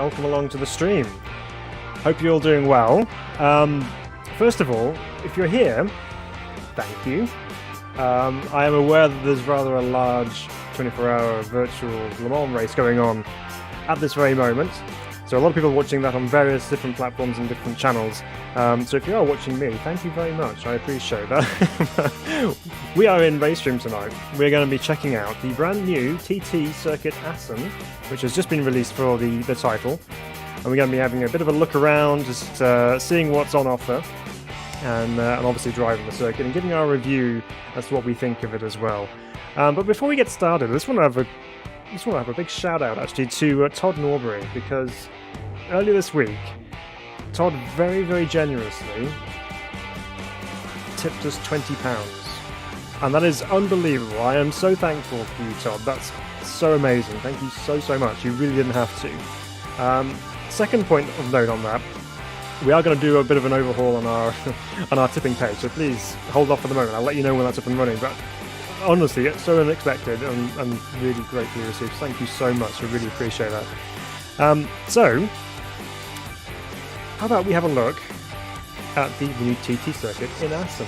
welcome along to the stream. Hope you're all doing well. First of all, if you're here, thank you. I am aware that there's rather a large 24-hour virtual Le Mans race going on at this very moment. So a lot of people are watching that on various different platforms and different channels. So if you are watching me, thank you very much. I appreciate that. We are in RaceRoom tonight. We're going to be checking out the brand new TT Circuit Assen, which has just been released for the title. And we're going to be having a bit of a look around, just seeing what's on offer, and obviously driving the circuit and giving our review as to what we think of it as well. But before we get started, I just want to have a big shout out actually to Todd Norbury, because earlier this week, Todd very, very generously tipped us £20. And that is unbelievable. I am so thankful for you, Todd. That's so amazing. Thank you so much. You really didn't have to. Second point of note on that, we are going to do a bit of an overhaul on our on our tipping page, so please hold off for the moment. I'll let you know when that's up and running. But honestly, it's so unexpected and really greatly received. Thank you so much. I really appreciate that. So, how about we have a look at the new TT Circuit in Assen?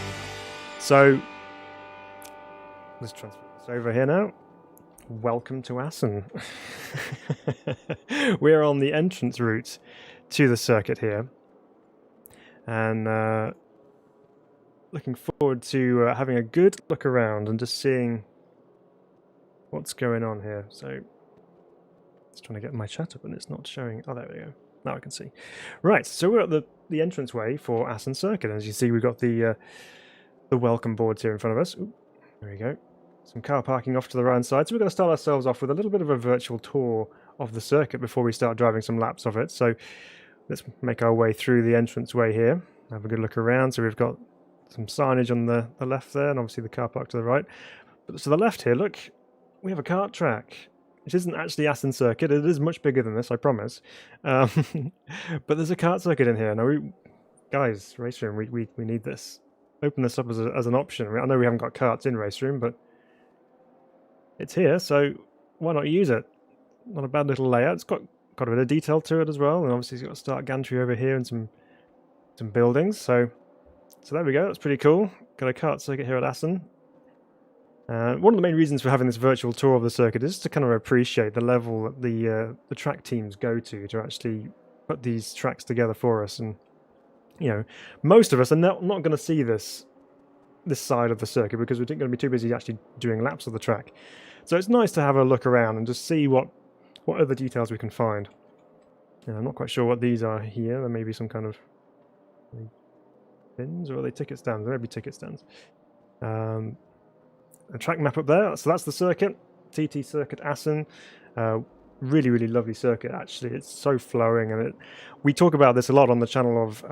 So, let's transfer this over here now. Welcome to Assen. We're on the entrance route to the circuit here, and looking forward to having a good look around and just seeing what's going on here. So, just trying to get my chat up and it's not showing. Oh, there we go. Now I can see. Right, so we're at the entranceway for Assen Circuit. As you see, we've got the welcome boards here in front of us. Ooh, there we go. Some car parking off to the right side. So we're going to start ourselves off with a little bit of a virtual tour of the circuit before we start driving some laps of it. So let's make our way through the entranceway here. Have a good look around. So we've got some signage on the left there, and obviously the car park to the right. But to the left here, look, we have a kart track. It isn't actually Assen Circuit. It is much bigger than this, I promise. But there's a kart circuit in here. Now, guys, RaceRoom, we need this. Open this up as an option. I know we haven't got karts in RaceRoom, but it's here, so why not use it? Not a bad little layout. It's got a bit of detail to it as well, and obviously it's got a start gantry over here and some buildings. So there we go. That's pretty cool. Got a kart circuit here at Assen. One of the main reasons for having this virtual tour of the circuit is to kind of appreciate the level that the track teams go to actually put these tracks together for us. And you know, most of us are not going to see this side of the circuit because we're going to be too busy actually doing laps of the track. So it's nice to have a look around and just see what other details we can find. And I'm not quite sure what these are here. There may be some kind of pins, or are they ticket stands? There may be ticket stands. A track map up there. So that's the circuit, TT Circuit Assen. Really, really lovely circuit, actually. It's so flowing, and we talk about this a lot on the channel of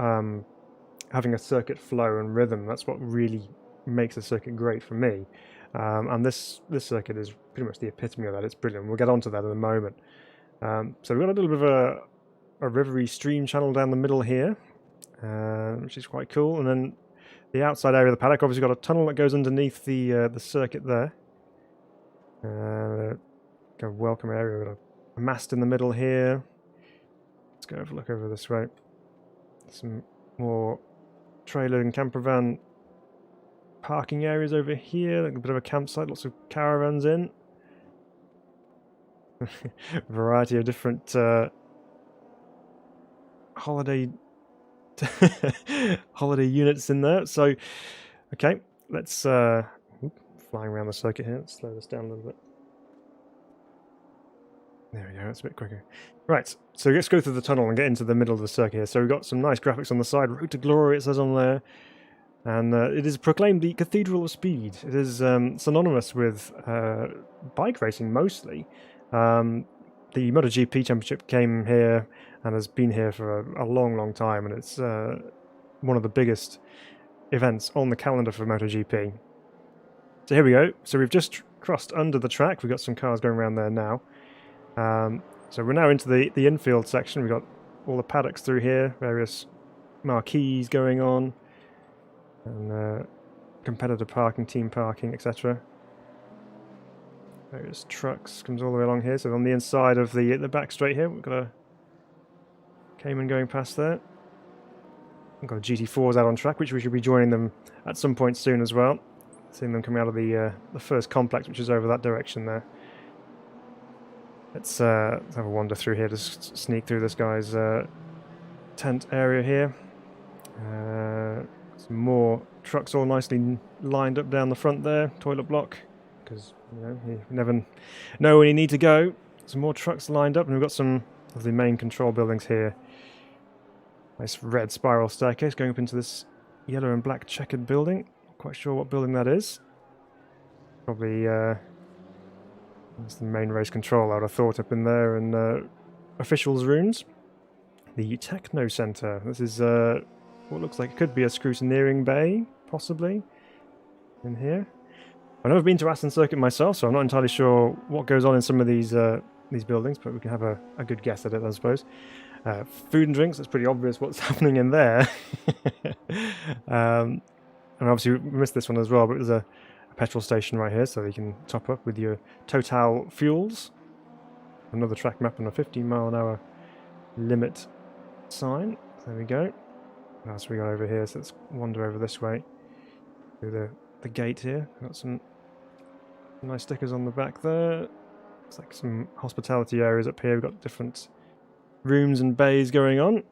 having a circuit flow and rhythm. That's what really makes a circuit great for me. And this circuit is pretty much the epitome of that. It's brilliant. We'll get onto that in a moment. So we've got a little bit of a rivery stream channel down the middle here, which is quite cool. And then the outside area of the paddock, obviously got a tunnel that goes underneath the circuit there. Got a welcome area. We've got a mast in the middle here. Let's go have a look over this way. Some more trailer and camper van parking areas over here, like a bit of a campsite, lots of caravans in. Variety of different holiday units in there. So, okay, let's flying around the circuit here. Let's slow this down a little bit. There we go, it's a bit quicker. Right, so let's go through the tunnel and get into the middle of the circuit here. So we've got some nice graphics on the side. Road to Glory, it says on there. And it is proclaimed the Cathedral of Speed. It is synonymous with bike racing, mostly. The MotoGP Championship came here and has been here for a long, long time. And it's one of the biggest events on the calendar for MotoGP. So here we go. So we've just crossed under the track. We've got some cars going around there now. So we're now into the infield section. We've got all the paddocks through here, various marquees going on, and competitor parking, team parking, etc. Various trucks comes all the way along here. So on the inside of the back straight here, we've got Cayman going past there. We've got the GT4s out on track, which we should be joining them at some point soon as well. Seeing them coming out of the first complex, which is over that direction there. Let's have a wander through here, just sneak through this guy's tent area here. Some more trucks all nicely lined up down the front there, toilet block, because you never know when you need to go. Some more trucks lined up, and we've got some of the main control buildings here. Nice red spiral staircase going up into this yellow and black checkered building. Not quite sure what building that is. Probably that's the main race control, I would have thought, up in there, and officials' rooms. The Techno Centre. This is what looks like it could be a scrutineering bay, possibly, in here. I've never been to Assen Circuit myself, so I'm not entirely sure what goes on in some of these buildings, but we can have a good guess at it, I suppose. Food and drinks, it's pretty obvious what's happening in there. And obviously we missed this one as well, but there's a petrol station right here, so you can top up with your Total fuels. Another track map and a 15-mile-an-hour limit sign. There we go. What else we got over here? So let's wander over this way through the gate here. Got some nice stickers on the back there. Looks like some hospitality areas up here. We've got different rooms and bays going on.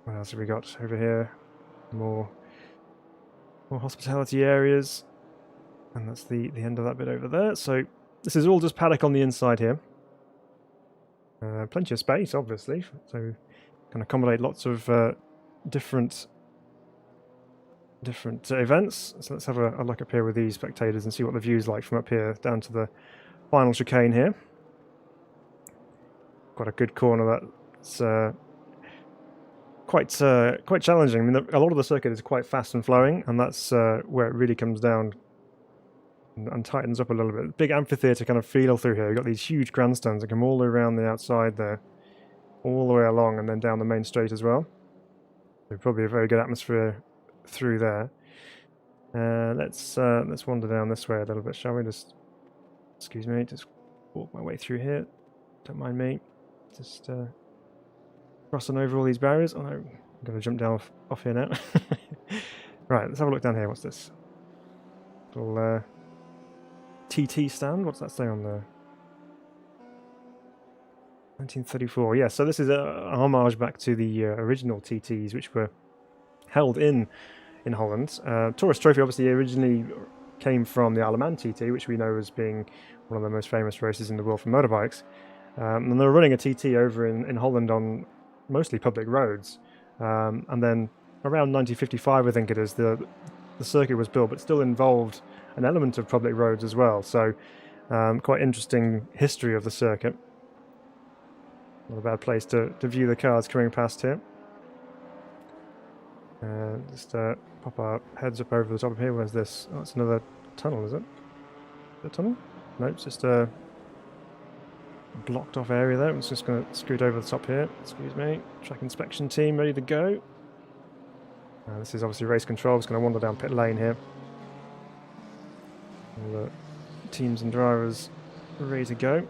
What else have we got over here? More hospitality areas. And that's the end of that bit over there. So this is all just paddock on the inside here. Plenty of space, obviously, so can accommodate lots of different events. So let's have a look up here with these spectators and see what the view's like from up here down to the final chicane here. Quite a good corner that's quite challenging. I mean, a lot of the circuit is quite fast and flowing, and that's where it really comes down and tightens up a little bit. Big amphitheatre kind of feel through here. You've got these huge grandstands that come all the way around the outside there, all the way along and then down the main straight as well. So probably a very good atmosphere through there. Let's wander down this way a little bit, shall we? Excuse me, just walk my way through here. Don't mind me. Just crossing over all these barriers. Oh no, I'm going to jump down off here now. Right, let's have a look down here. What's this? Little TT stand. What's that say on there? 1934. Yeah, so this is a homage back to the original TTs, which were held in Holland. Tourist Trophy obviously originally came from the Isle of Man TT, which we know as being one of the most famous races in the world for motorbikes. And they're running a TT over in Holland on mostly public roads. And then around 1955, I think it is, the circuit was built, but still involved an element of public roads as well. So quite interesting history of the circuit. Not a bad place to view the cars coming past here. Just pop our heads up over the top of here. Where's this? Oh, it's another tunnel, is it? Is it a tunnel? No, it's just a blocked off area there. I'm just going to scoot over the top here. Excuse me. Track inspection team ready to go. This is obviously race control. Just going to wander down pit lane here. All the teams and drivers ready to go.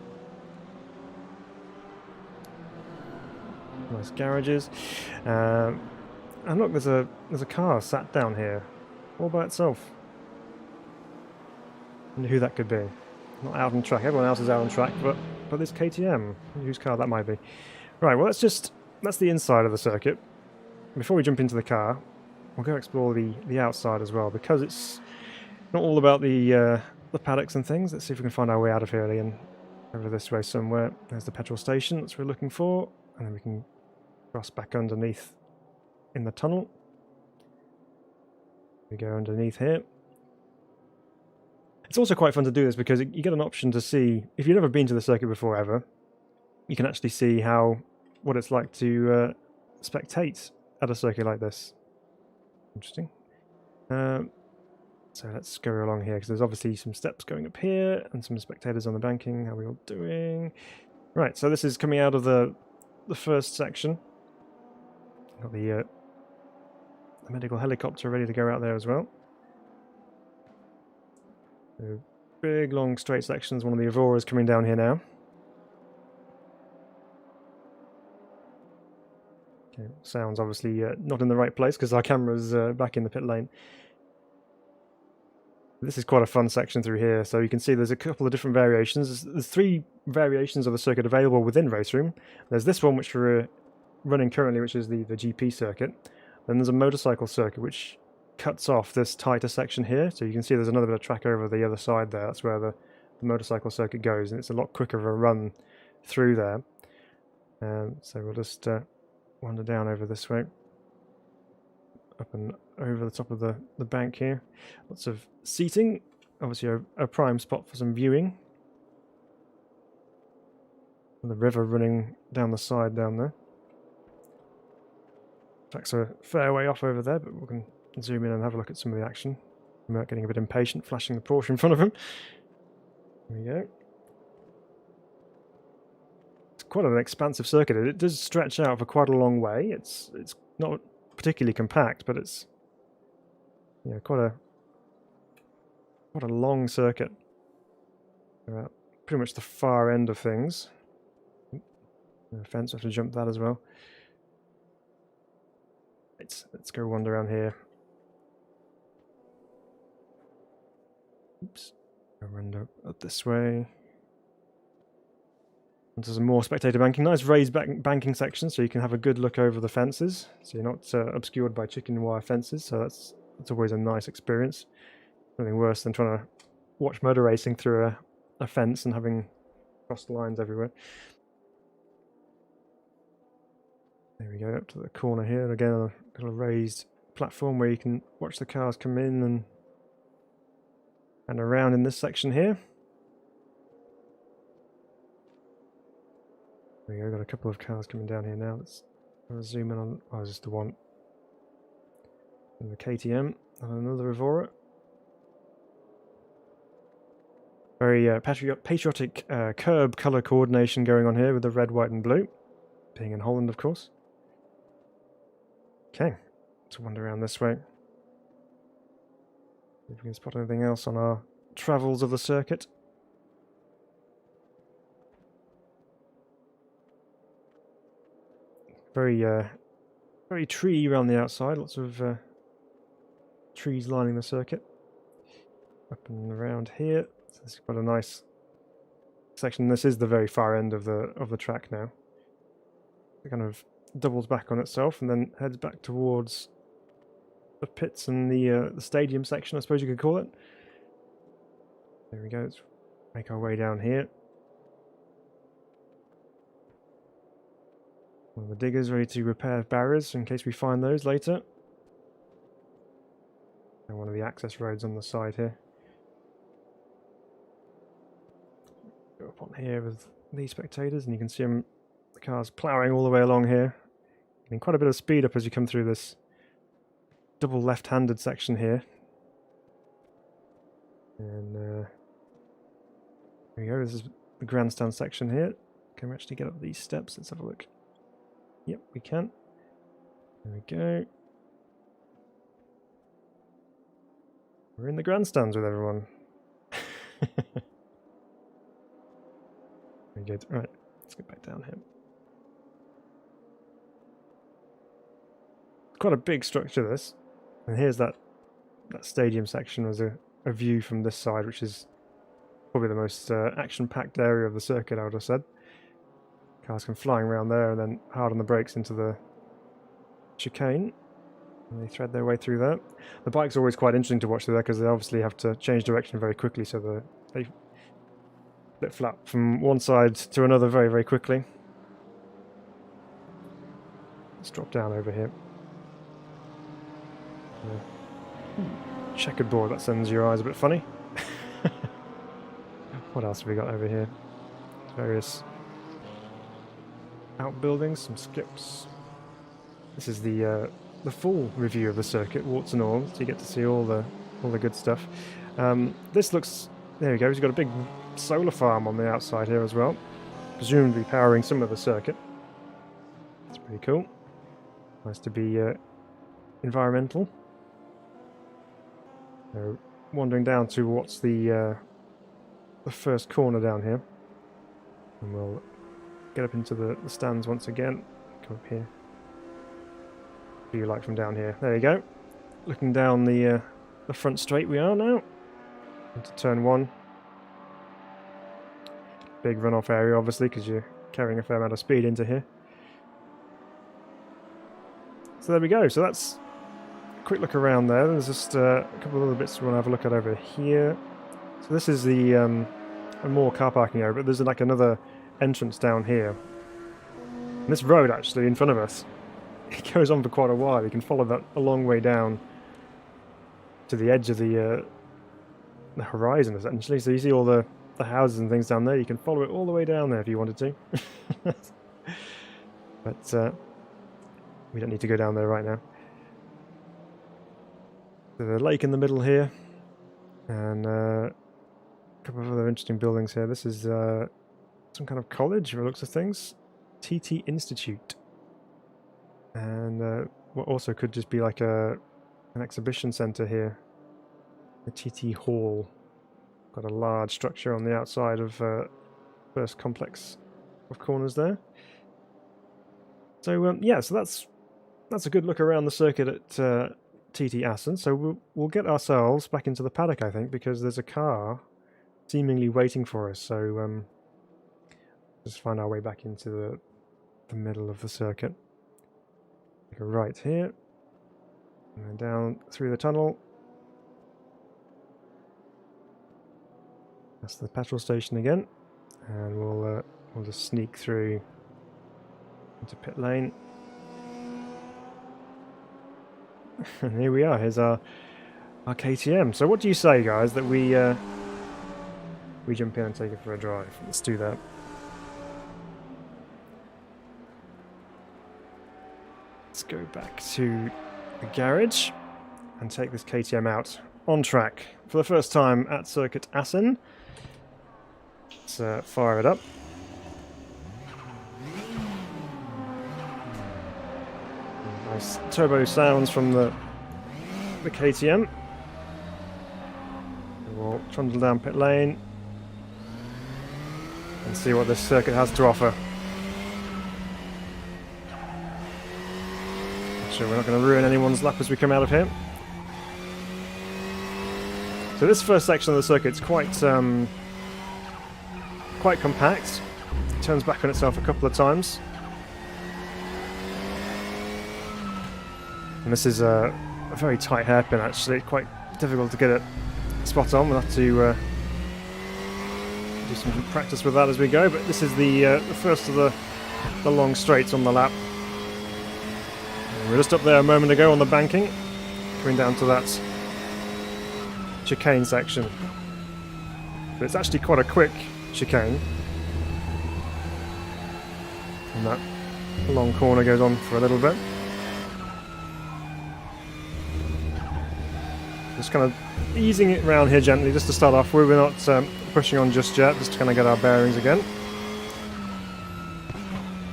Nice garages. And look, there's a car sat down here all by itself. I wonder who that could be. Not out on track. Everyone else is out on track, but this KTM, whose car that might be. Right, well that's the inside of the circuit. Before we jump into the car, we'll go explore the outside as well, because it's not all about the paddocks and things. Let's see if we can find our way out of here, Ian. Over this way somewhere. There's the petrol station that's what we're looking for, and then we can cross back underneath in the tunnel. We go underneath here. It's also quite fun to do this because you get an option to see, if you've never been to the circuit before ever, you can actually see what it's like to spectate at a circuit like this. Interesting. So let's go along here, because there's obviously some steps going up here and some spectators on the banking. How are we all doing? Right, so this is coming out of the first section. Got the medical helicopter ready to go out there as well. So big, long, straight sections. One of the Auroras coming down here now. Okay, sound's obviously not in the right place because our camera's back in the pit lane. This is quite a fun section through here, so you can see there's a couple of different variations. There's 3 variations of the circuit available within RaceRoom. There's this one which we're running currently, which is the GP circuit. Then there's a motorcycle circuit which cuts off this tighter section here, so you can see there's another bit of track over the other side there. That's where the motorcycle circuit goes, and it's a lot quicker of a run through there. So we'll just wander down over this way, up and over the top of the bank here. Lots of seating, obviously a prime spot for some viewing. And the river running down the side down there. Track's a fair way off over there, but we can zoom in and have a look at some of the action. I'm getting a bit impatient, flashing the Porsche in front of him. There we go. It's quite an expansive circuit. It does stretch out for quite a long way. It's not particularly compact, but it's quite a long circuit. Pretty much the far end of things. Fence, I have to jump that as well. Let's go wander around here. Oops. Go wander up this way. Into some more spectator banking. Nice raised banking section, so you can have a good look over the fences. So you're not obscured by chicken wire fences. So that's always a nice experience. Nothing worse than trying to watch motor racing through a fence and having crossed lines everywhere. There we go, up to the corner here, and again a little raised platform where you can watch the cars come in and around in this section here. There we go, got a couple of cars coming down here now. Let's zoom in on, oh, just the one. And the KTM, and another Evora. Very patriotic curb colour coordination going on here with the red, white and blue. Being in Holland, of course. Okay, let's wander around this way. See if we can spot anything else on our travels of the circuit. Very tree around the outside, lots of trees lining the circuit. Up and around here, so this is quite a nice section. This is the very far end of the track now. It kind of doubles back on itself and then heads back towards the pits and the stadium section, I suppose you could call it. There we go. Let's make our way down here. One of the diggers ready to repair barriers in case we find those later. And one of the access roads on the side here. Go up on here with these spectators, and you can see them. The car's ploughing all the way along here. Getting quite a bit of speed up as you come through this double left-handed section here. And here we go, this is the grandstand section here. Can we actually get up these steps? Let's have a look. Yep, we can. There we go. We're in the grandstands with everyone. Very good. Right, let's get back down here. Quite a big structure, this. And here's that stadium section as a view from this side, which is probably the most action-packed area of the circuit, I would have said. Cars come flying around there and then hard on the brakes into the chicane. And they thread their way through that. The bikes are always quite interesting to watch through there because they obviously have to change direction very quickly, so they flip-flap from one side to another very, very quickly. Let's drop down over here. Checkered board, that sends your eyes a bit funny. What else have we got over here? Various outbuildings, some skips. This is the full review of the circuit, warts and all, so you get to see all the good stuff. This looks, there we go, he's got a big solar farm on the outside here as well, presumably powering some of the circuit. It's pretty cool. Nice to be environmental. So, wandering down to what's the first corner down here, and we'll get up into the stands once again. Come up here. view like from down here. There you go. Looking down the front straight we are now. Into turn 1. Big runoff area, obviously, because you're carrying a fair amount of speed into here. So there we go. So that's a quick look around there. There's just a couple of other bits we want to have a look at over here. So this is the a more car parking area, but there's like another entrance down here. And this road actually in front of us, it goes on for quite a while. You can follow that a long way down to the edge of the horizon, essentially. So you see all the houses and things down there. You can follow it all the way down there if you wanted to. But we don't need to go down there right now. There's a lake in the middle here, and a couple of other interesting buildings here. This is some kind of college, by the looks of things. TT Institute. And what also could just be like an exhibition centre here. The TT Hall. Got a large structure on the outside of first complex of corners there. So yeah, so that's a good look around the circuit at TT Assen. So we'll get ourselves back into the paddock, I think, because there's a car seemingly waiting for us. So just find our way back into the middle of the circuit. Go right here, and then down through the tunnel. That's the petrol station again, and we'll just sneak through into pit lane. And here we are. Here's our KTM. So what do you say, guys, that we jump in and take it for a drive? Let's do that. Let's go back to the garage and take this KTM out on track for the first time at Circuit Assen. Let's fire it up. Nice turbo sounds from the KTM. We'll trundle down pit lane and see what this circuit has to offer. Sure, we're not going to ruin anyone's lap as we come out of here. So this first section of the circuit's quite compact. It turns back on itself a couple of times. And this is a very tight hairpin, actually. Quite difficult to get it spot on. We'll have to do some practice with that as we go. But this is the first of the long straights on the lap. We were just up there a moment ago on the banking, coming down to that chicane section. But it's actually quite a quick chicane. And that long corner goes on for a little bit. Just kind of easing it around here gently, just to start off with. We're not pushing on just yet, just to kind of get our bearings again.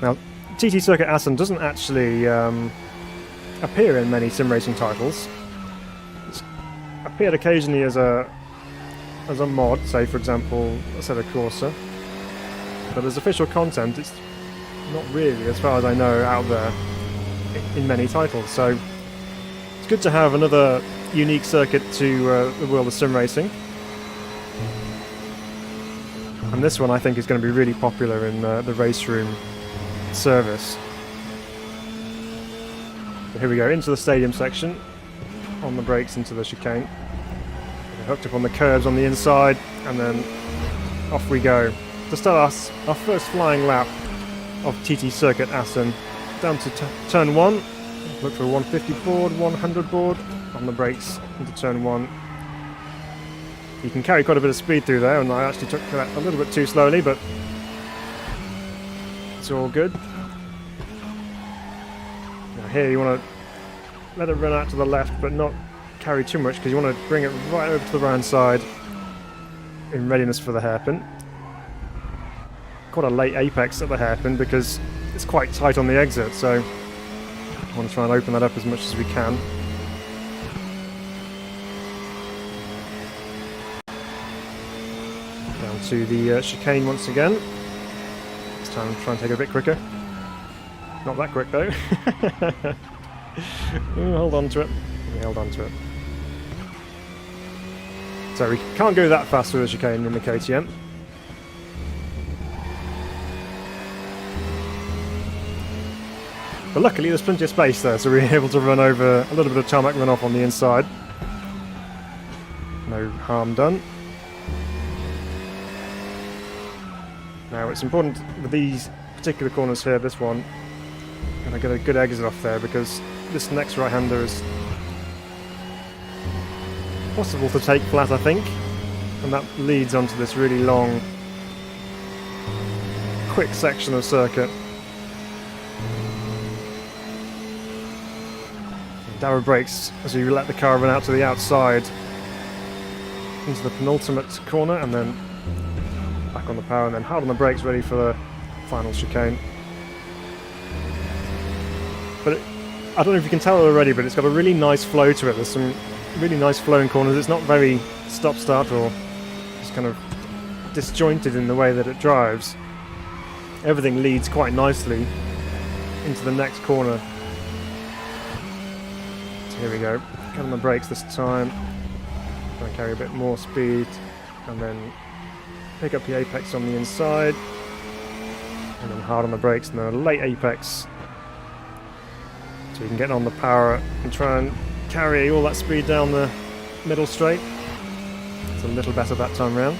Now, TT Circuit Assen doesn't actually appear in many sim racing titles. It's appeared occasionally as a mod, say for example Assetto Corsa, but as official content it's not really, as far as I know, out there in many titles. So it's good to have another unique circuit to the world of sim racing, and this one I think is going to be really popular in the RaceRoom service. So here we go, into the stadium section, on the brakes into the chicane. We're hooked up on the curbs on the inside, and then off we go. To start our first flying lap of TT Circuit Assen, down to turn 1. Look for a 150 board, 100 board, on the brakes into turn 1. You can carry quite a bit of speed through there, and I actually took that a little bit too slowly, but it's all good. Now here you want to let it run out to the left, but not carry too much, because you want to bring it right over to the right hand side in readiness for the hairpin. Quite a late apex at the hairpin because it's quite tight on the exit, so I want to try and open that up as much as we can. Down to the chicane once again. This time I'll try and take it a bit quicker. Not that quick though. Ooh, hold on to it. We held on to it. So we can't go that fast with the chicane in the KTM. But luckily there's plenty of space there, so we were able to run over a little bit of tarmac runoff on the inside. No harm done. Now it's important with these particular corners here, this one, and I get a good exit off there because this next right-hander is possible to take flat, I think, and that leads onto this really long, quick section of circuit. Dower brakes as you let the car run out to the outside into the penultimate corner, and then back on the power, and then hard on the brakes, ready for the final chicane. But I don't know if you can tell already, but it's got a really nice flow to it. There's some really nice flowing corners. It's not very stop-start or just kind of disjointed in the way that it drives. Everything leads quite nicely into the next corner. So here we go. Get on the brakes this time. Try and carry a bit more speed, and then pick up the apex on the inside, and then hard on the brakes, and then a late apex. So you can get on the power and try and carry all that speed down the middle straight. It's a little better that time round.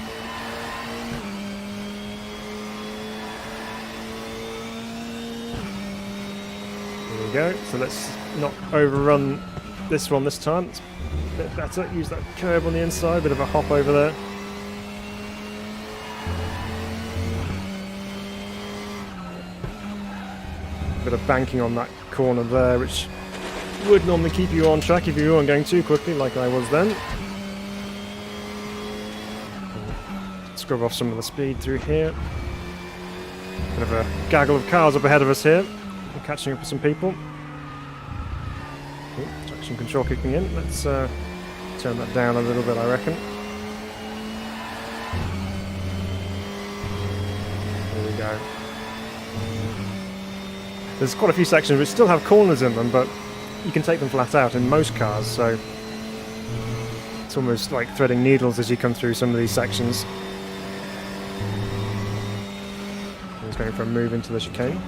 There we go. So let's not overrun this one this time. It's a bit better. Use that curb on the inside, bit of a hop over there. Bit of banking on that corner there, which would normally keep you on track if you weren't going too quickly like I was then. Scrub off some of the speed through here. Bit of a gaggle of cars up ahead of us here. We're catching up with some people. Ooh, traction control kicking in. Let's turn that down a little bit, I reckon. There we go. There's quite a few sections which still have corners in them, but you can take them flat out in most cars, so it's almost like threading needles as you come through some of these sections. He's going for a move into the chicane.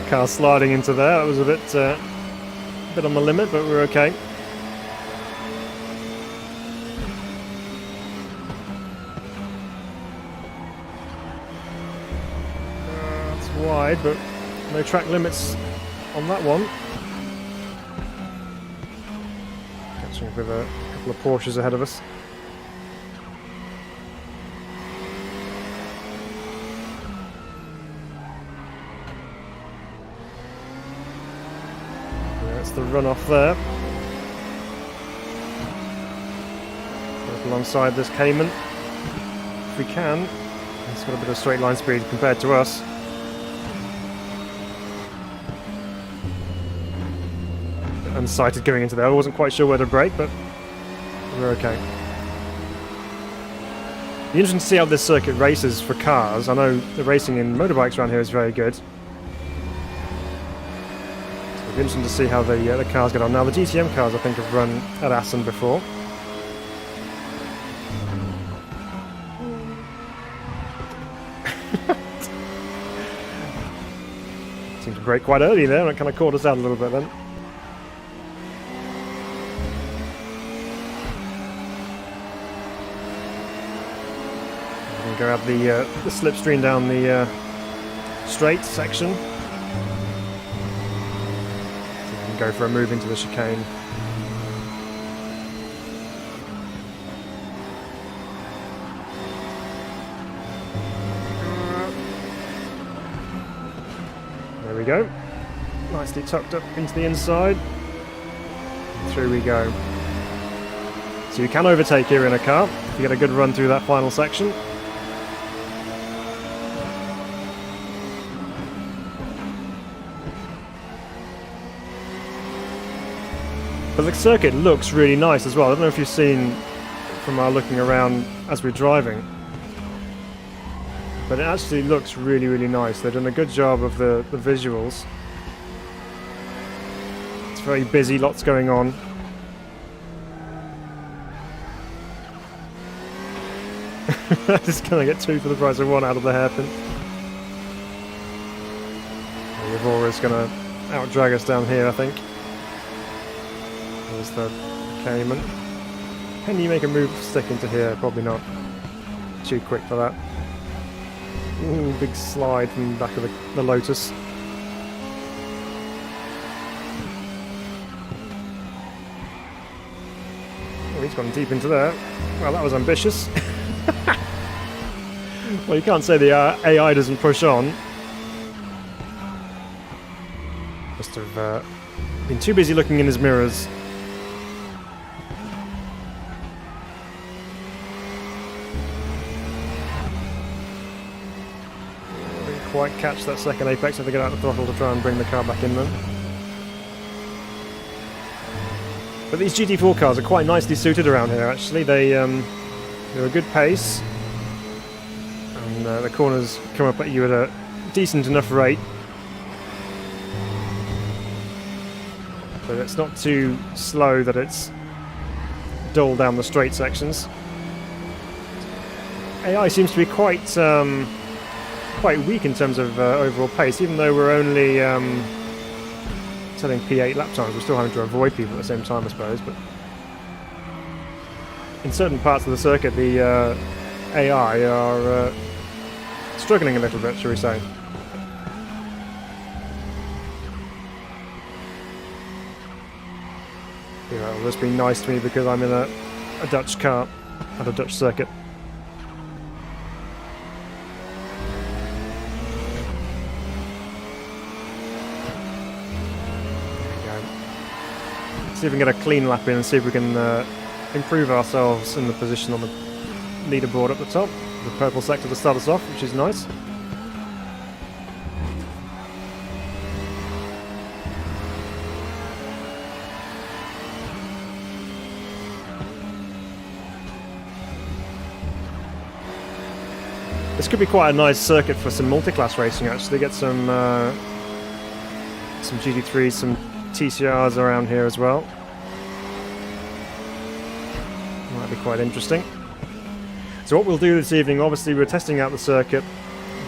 Car sliding into there. That was a bit on the limit, but we're okay. Wide, but no track limits on that one. Catching up with a couple of Porsches ahead of us. That's the runoff there. Up alongside this Cayman, if we can. It's got a bit of straight line speed compared to us. Unsighted going into there. I wasn't quite sure where to brake, but we're okay. Be interesting to see how this circuit races for cars. I know the racing in motorbikes around here is very good. So it'll be interesting to see how the cars get on. Now the GTM cars I think have run at Assen before. Seemed to brake quite early there, and it kind of caught us out a little bit then. Grab the slipstream down the straight section. So we can go for a move into the chicane. There we go. Nicely tucked up into the inside. Through we go. So you can overtake here in a car if you get a good run through that final section. But the circuit looks really nice as well. I don't know if you've seen from our looking around as we're driving. but it actually looks really, really nice. They've done a good job of the visuals. It's very busy, lots going on. Just gonna get 2 for the price of 1 out of the hairpin. The Evora's gonna outdrag us down here, I think. There's the Cayman. Can you make a move stick into here? Probably not. Too quick for that. Ooh, big slide from the back of the Lotus. Oh, he's gone deep into there. Well, that was ambitious. Well, you can't say the AI doesn't push on. Must have been too busy looking in his mirrors. Didn't quite catch that second apex. I have to get out the throttle to try and bring the car back in then. But these GT4 cars are quite nicely suited around here, actually. They're a good pace. And the corners come up at you at a decent enough rate. But it's not too slow that it's dull down the straight sections. AI seems to be quite weak in terms of overall pace, even though we're only setting P8 lap times. We're still having to avoid people at the same time, I suppose. But in certain parts of the circuit, the AI are struggling a little bit, shall we say. It'll just be nice to me because I'm in a Dutch car at a Dutch circuit. There we go. See if we can get a clean lap in and see if we can improve ourselves in the position on the leaderboard at the top. The purple sector to start us off, which is nice. This could be quite a nice circuit for some multi-class racing, actually. Get some GT3s, some TCRs around here as well. Might be quite interesting. So what we'll do this evening, obviously we're testing out the circuit,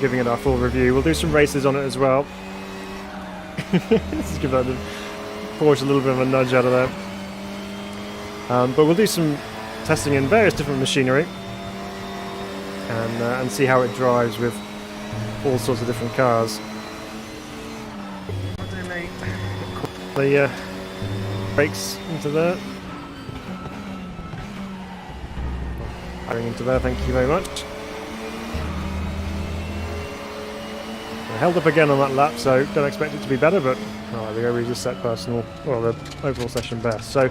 giving it our full review. We'll do some races on it as well. Let's give that Porsche a little bit of a nudge out of there. But we'll do some testing in various different machinery. And see how it drives with all sorts of different cars. The brakes into there. Firing into there, thank you very much. I held up again on that lap, so don't expect it to be better, but there we go, we just set personal, well, the overall session best. So,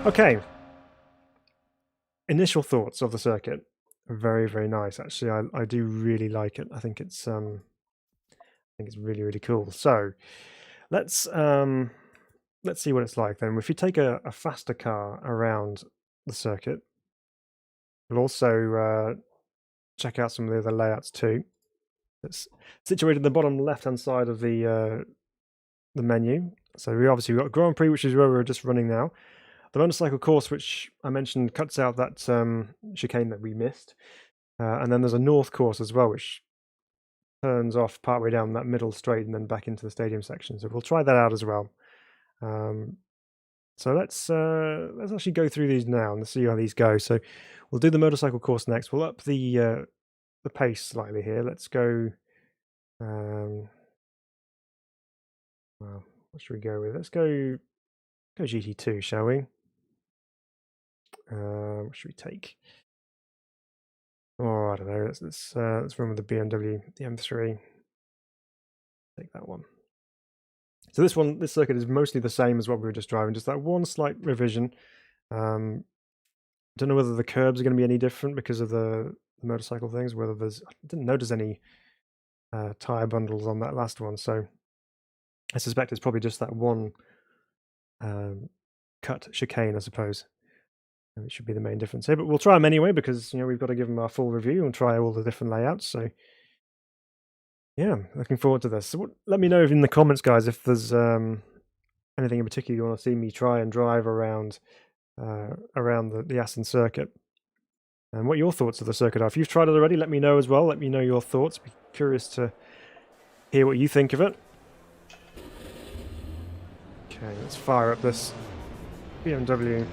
okay. Initial thoughts of the circuit. Very, very nice. Actually, I do really like it. I think it's really, really cool. So let's see what it's like then. If you take a faster car around the circuit, we'll also check out some of the other layouts too. It's situated in the bottom left-hand side of the menu. So we've got Grand Prix, which is where we're just running now. The motorcycle course, which I mentioned, cuts out that chicane that we missed. And then there's a north course as well, which turns off partway down that middle straight and then back into the stadium section. So we'll try that out as well. So let's actually go through these now and see how these go. So we'll do the motorcycle course next. We'll up the pace slightly here. Let's go. Well, what should we go with? Let's go GT2, shall we? What should we take? Oh, I don't know. Let's run with the BMW, the M3. Take that one. So this circuit is mostly the same as what we were just driving, just that one slight revision. Don't know whether the curbs are going to be any different because of the motorcycle things. I didn't notice any tire bundles on that last one, so I suspect it's probably just that one cut chicane, I suppose. It should be the main difference here, but we'll try them anyway because we've got to give them our full review and try all the different layouts. So Yeah, looking forward to this. So let me know in the comments, guys, if there's anything in particular you want to see me try and drive around the Assen circuit, and what your thoughts of the circuit are. If you've tried it already, let me know as well. Let me know your thoughts. Be curious to hear what you think of it. Okay, let's fire up this BMW.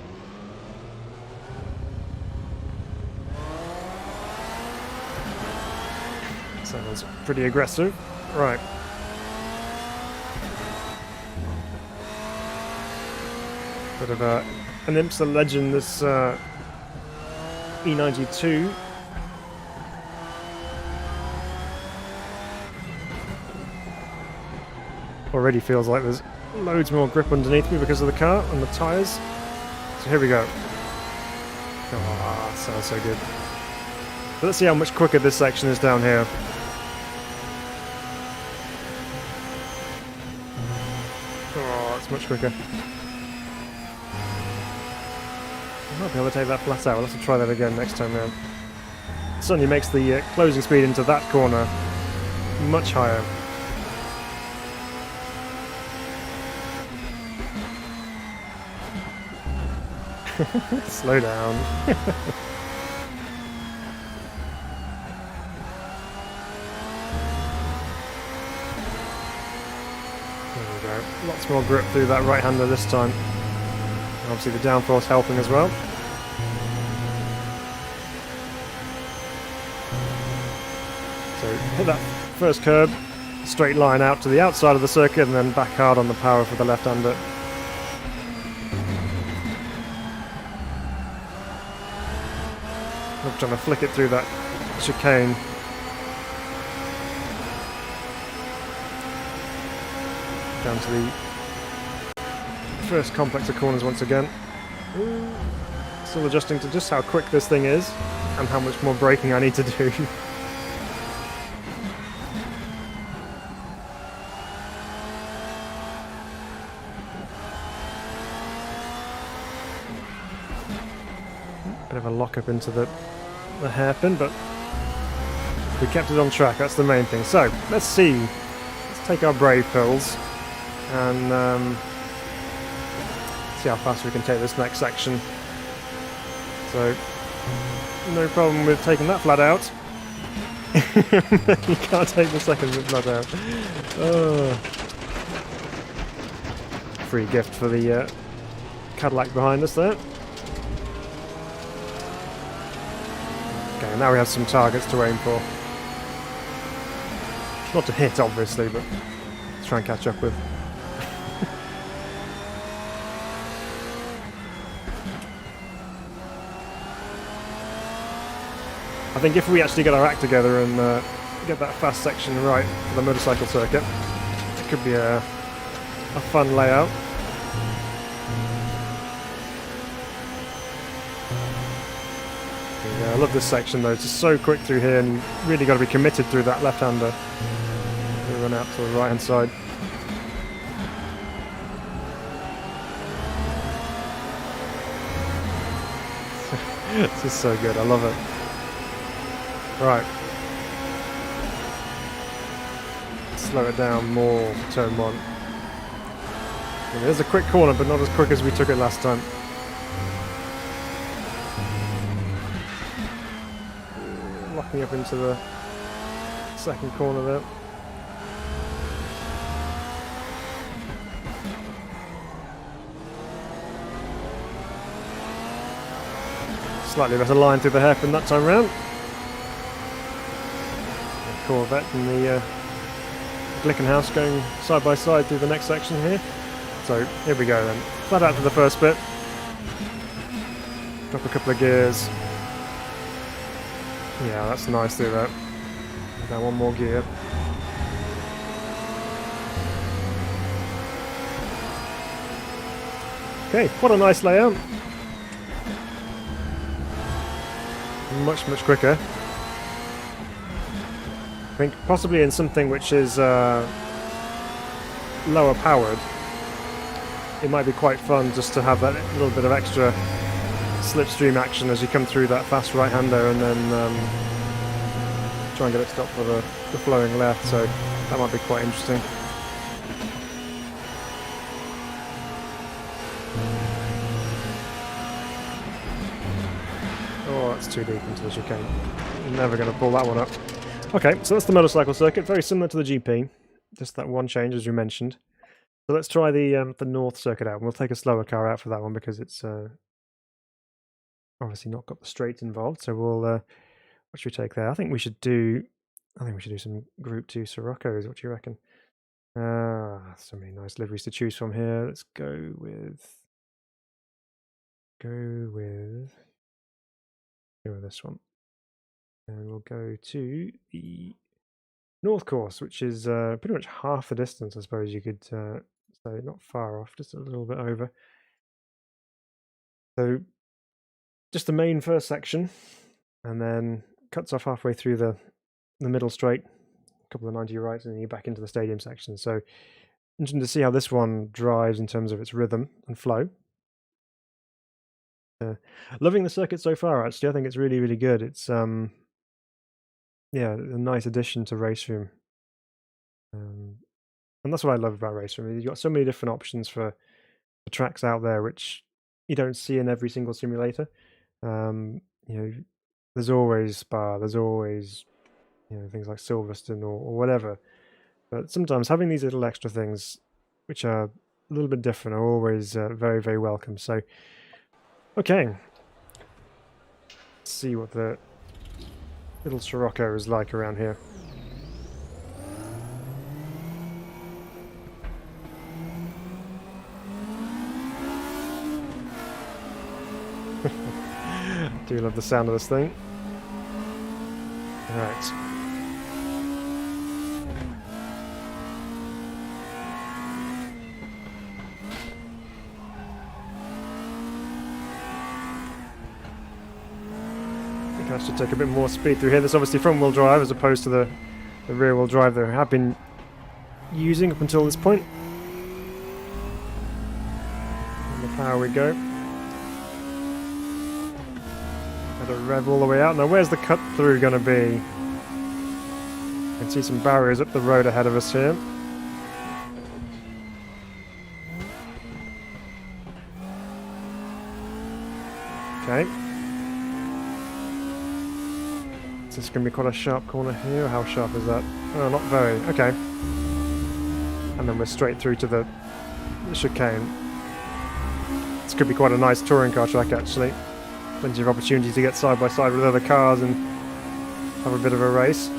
Sounds pretty aggressive. Right. Bit of an IMSA legend, this E92. Already feels like there's loads more grip underneath me because of the car and the tyres. So here we go. Oh, sounds so good. But let's see how much quicker this section is down here. Oh, it's much quicker. I might be able to take that flat out. I'll have to try that again next time round. It certainly makes the closing speed into that corner much higher. Slow down. There we go. Lots more grip through that right-hander this time. Obviously the downforce helping as well. So hit that first curb, straight line out to the outside of the circuit, and then back hard on the power for the left-hander. I'm trying to flick it through that chicane. Down to the first complex of corners once again. Still adjusting to just how quick this thing is and how much more braking I need to do. Bit of a lock up into the hairpin, but we kept it on track. That's the main thing. So let's see. Let's take our brave pills and see how fast we can take this next section. So no problem with taking that flat out. You can't take the second flat out. Oh. Free gift for the Cadillac behind us there. Okay, now we have some targets to aim for. Not to hit, obviously, but to try and catch up with. I think if we actually get our act together and get that fast section right for the motorcycle circuit, it could be a fun layout. Yeah, I love this section though, it's just so quick through here, and you really got to be committed through that left-hander. We run out to the right-hand side. This is so good, I love it. Right. Slow it down more for turn one. And there's a quick corner, but not as quick as we took it last time. Locking up into the second corner there. Slightly better line through the hairpin that time round. The Corvette and the Glickenhaus going side by side through the next section here. So here we go then. Flat out to the first bit. Drop a couple of gears. Yeah, that's nice through that. Now one more gear. Okay, what a nice layout. Much quicker. I think possibly in something which is lower powered, it might be quite fun just to have that little bit of extra slipstream action as you come through that fast right-hander and then try and get it stopped for the flowing left, so that might be quite interesting. Oh, that's too deep into the chicane. Never going to pull that one up. Okay, so that's the motorcycle circuit, very similar to the GP. Just that one change, as you mentioned. So let's try the North circuit out. We'll take a slower car out for that one because it's obviously not got the straights involved. So we'll what should we take there? I think we should do some Group 2 Siroccos. What do you reckon? So many nice liveries to choose from here. Let's go with this one. And we'll go to the North course, which is pretty much half the distance, I suppose you could say, not far off, just a little bit over. So just the main first section, and then cuts off halfway through the middle straight, a couple of 90 rights, and then you're back into the stadium section. So interesting to see how this one drives in terms of its rhythm and flow. Loving the circuit so far, actually. I think it's really, really good. It's yeah, a nice addition to RaceRoom. And that's what I love about RaceRoom. You've got so many different options for tracks out there, which you don't see in every single simulator. You know, there's always Spa, there's always, you know, things like Silverstone or whatever. But sometimes having these little extra things, which are a little bit different, are always very, very welcome. So, okay. Let's see what the little Scirocco is like around here. Do love the sound of this thing. Alright. I think I should take a bit more speed through here. There's obviously front wheel drive as opposed to the rear wheel drive that I have been using up until this point. And the power we go. Had a rev all the way out. Now where's the cut through going to be? You can see some barriers up the road ahead of us here. Okay. Is this going to be quite a sharp corner here? How sharp is that? Oh, not very. Okay. And then we're straight through to the chicane. This could be quite a nice touring car track, actually. Plenty of opportunity to get side by side with other cars and have a bit of a race.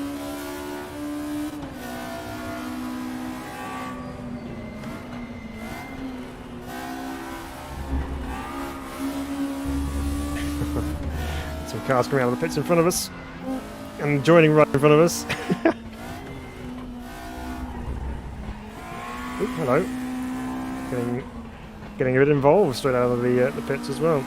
Some cars coming out of the pits in front of us and joining right in front of us. Ooh, hello. Getting a bit involved straight out of the pits as well.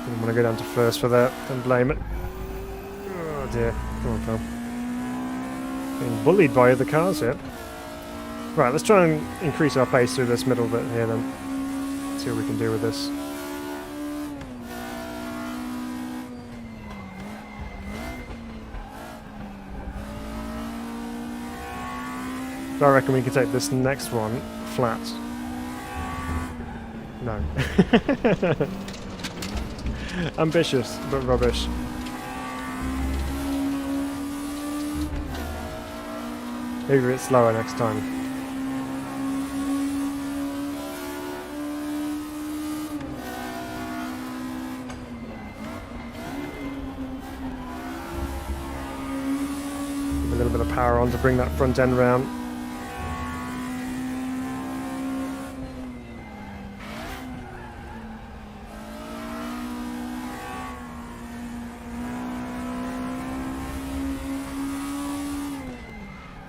Didn't want to go down to first for that. Don't blame it. Oh dear. Come on, pal. Being bullied by other cars here. Right, let's try and increase our pace through this middle bit here then. See what we can do with this. So I reckon we can take this next one flat. No. Ambitious, but rubbish. Maybe a bit slower next time. Give a little bit of power on to bring that front end round.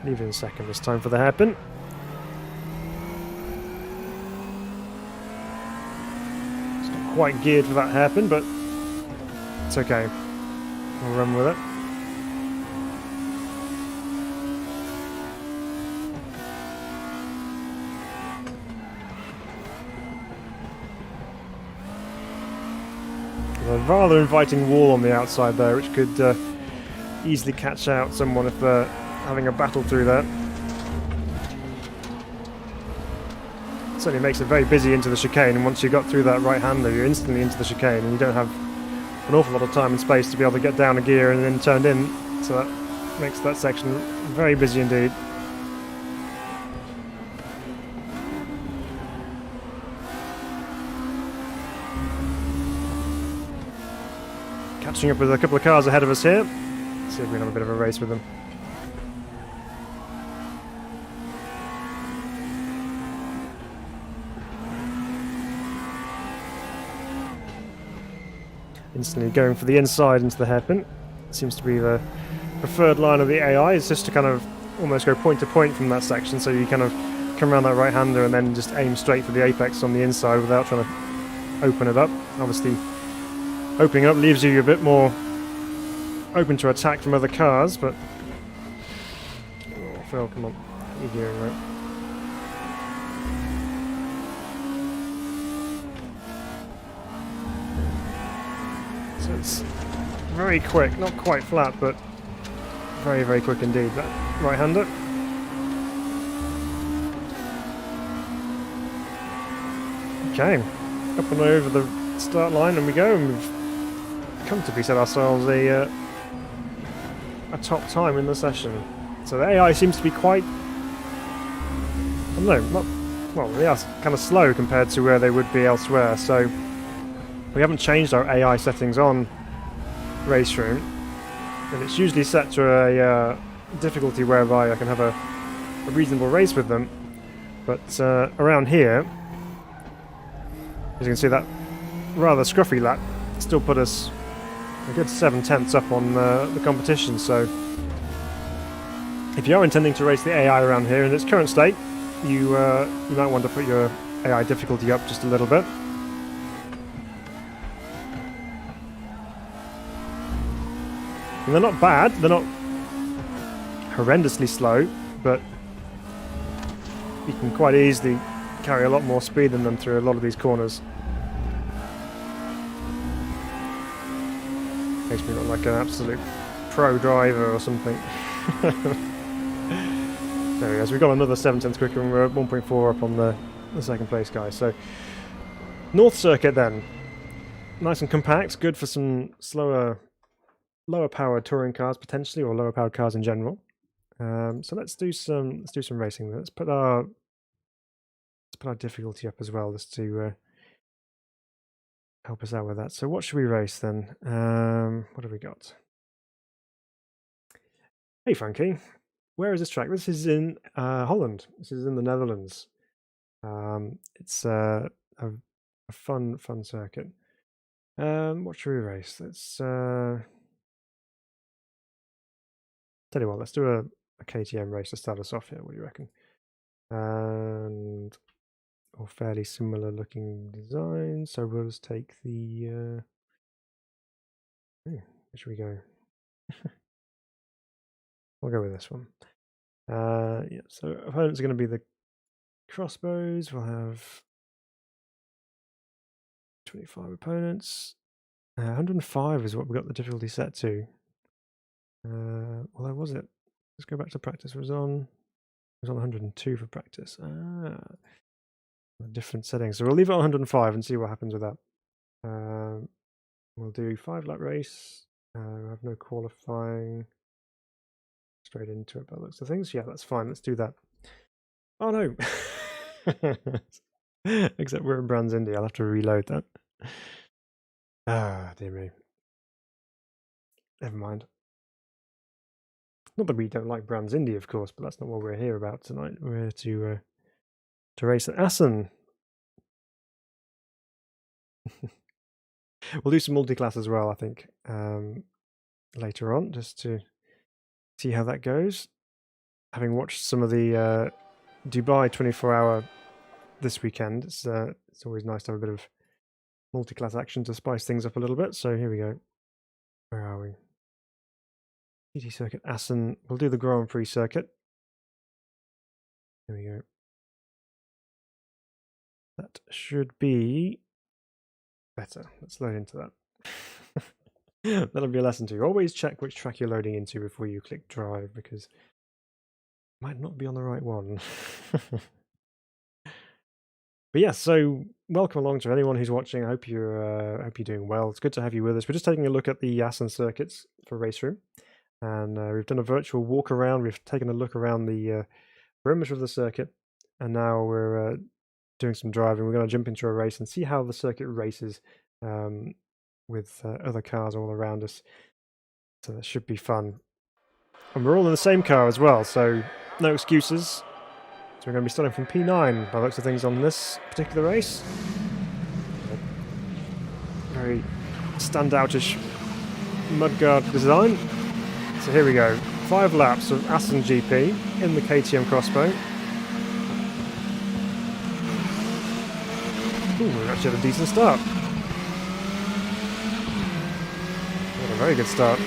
Leaving second this time for the hairpin. It's not quite geared for that hairpin, but it's okay. We'll run with it. A rather inviting wall on the outside there, which could easily catch out someone if they're having a battle through there. Certainly makes it very busy into the chicane, and once you got through that right-hander, you're instantly into the chicane, and you don't have an awful lot of time and space to be able to get down a gear and then turned in, so that makes that section very busy indeed. Catching up with a couple of cars ahead of us here. Let's see if we can have a bit of a race with them. Instantly going for the inside into the hairpin. Seems to be the preferred line of the AI. It's just to kind of almost go point to point from that section, so you kind of come around that right-hander and then just aim straight for the apex on the inside without trying to open it up. Obviously, opening up leaves you a bit more open to attack from other cars, but... Oh, Phil, come on. Get your gearing right. So it's very quick, not quite flat, but very, very quick indeed, that right-hander. Okay, up and over the start line and we go, and we've comfortably set ourselves a top time in the session. So the AI seems to be quite, I don't know, not, well, they are kind of slow compared to where they would be elsewhere, so we haven't changed our AI settings on RaceRoom, and it's usually set to a difficulty whereby I can have a reasonable race with them, but around here, as you can see, that rather scruffy lap still put us a good 7/10 up on the competition, so if you are intending to race the AI around here in its current state, you might want to put your AI difficulty up just a little bit. And they're not bad, they're not horrendously slow, but you can quite easily carry a lot more speed than them through a lot of these corners. Makes me look like an absolute pro driver or something. There he is, we've got another 7/10 quicker and we're at 1.4 up on the second place guy. So, North Circuit then. Nice and compact, good for some slower, lower powered touring cars potentially, or lower powered cars in general. So let's do some racing. Let's put our difficulty up as well, just to help us out with that. So what should we race then? What have we got? Hey Frankie, where is this track? This is in Holland. This is in the Netherlands. It's a fun circuit. What should we race? Let's tell you what, let's do a KTM race to start us off here. What do you reckon? And or fairly similar looking design. So we'll just take the where should we go? I'll go with this one. Yeah, so opponents are going to be the Crossbows. We'll have 25 opponents. 105 is what we got the difficulty set to. Although was it? Let's go back to practice. It was on 102 for practice. Different settings. So we'll leave it on 105 and see what happens with that. We'll do 5-lap race. We'll have no qualifying. Straight into it by the looks of things. Yeah, that's fine. Let's do that. Oh no! Except we're in Brands Indy. I'll have to reload that. Ah, dear me. Never mind. Not that we don't like Brands Indy, of course, but that's not what we're here about tonight. We're here to race at Assen. We'll do some multi-class as well, I think, later on, just to see how that goes. Having watched some of the Dubai 24-hour this weekend, it's always nice to have a bit of multi-class action to spice things up a little bit. So here we go. Where are we? TT Circuit Assen. We'll do the Grand Prix circuit. Here we go. That should be better. Let's load into that. That'll be a lesson too. Always check which track you're loading into before you click drive, because it might not be on the right one. But yeah, so welcome along to anyone who's watching. I hope you're doing well. It's good to have you with us. We're just taking a look at the Assen circuits for RaceRoom, and we've done a virtual walk around. We've taken a look around the perimeter of the circuit, and now we're doing some driving. We're going to jump into a race and see how the circuit races with other cars all around us. So that should be fun. And we're all in the same car as well, so no excuses. So we're going to be starting from P9 by the looks of things on this particular race. Very standoutish mudguard design. So here we go. 5 laps of Assen GP in the KTM crossbow. Ooh, we actually had a decent start. What a very good start.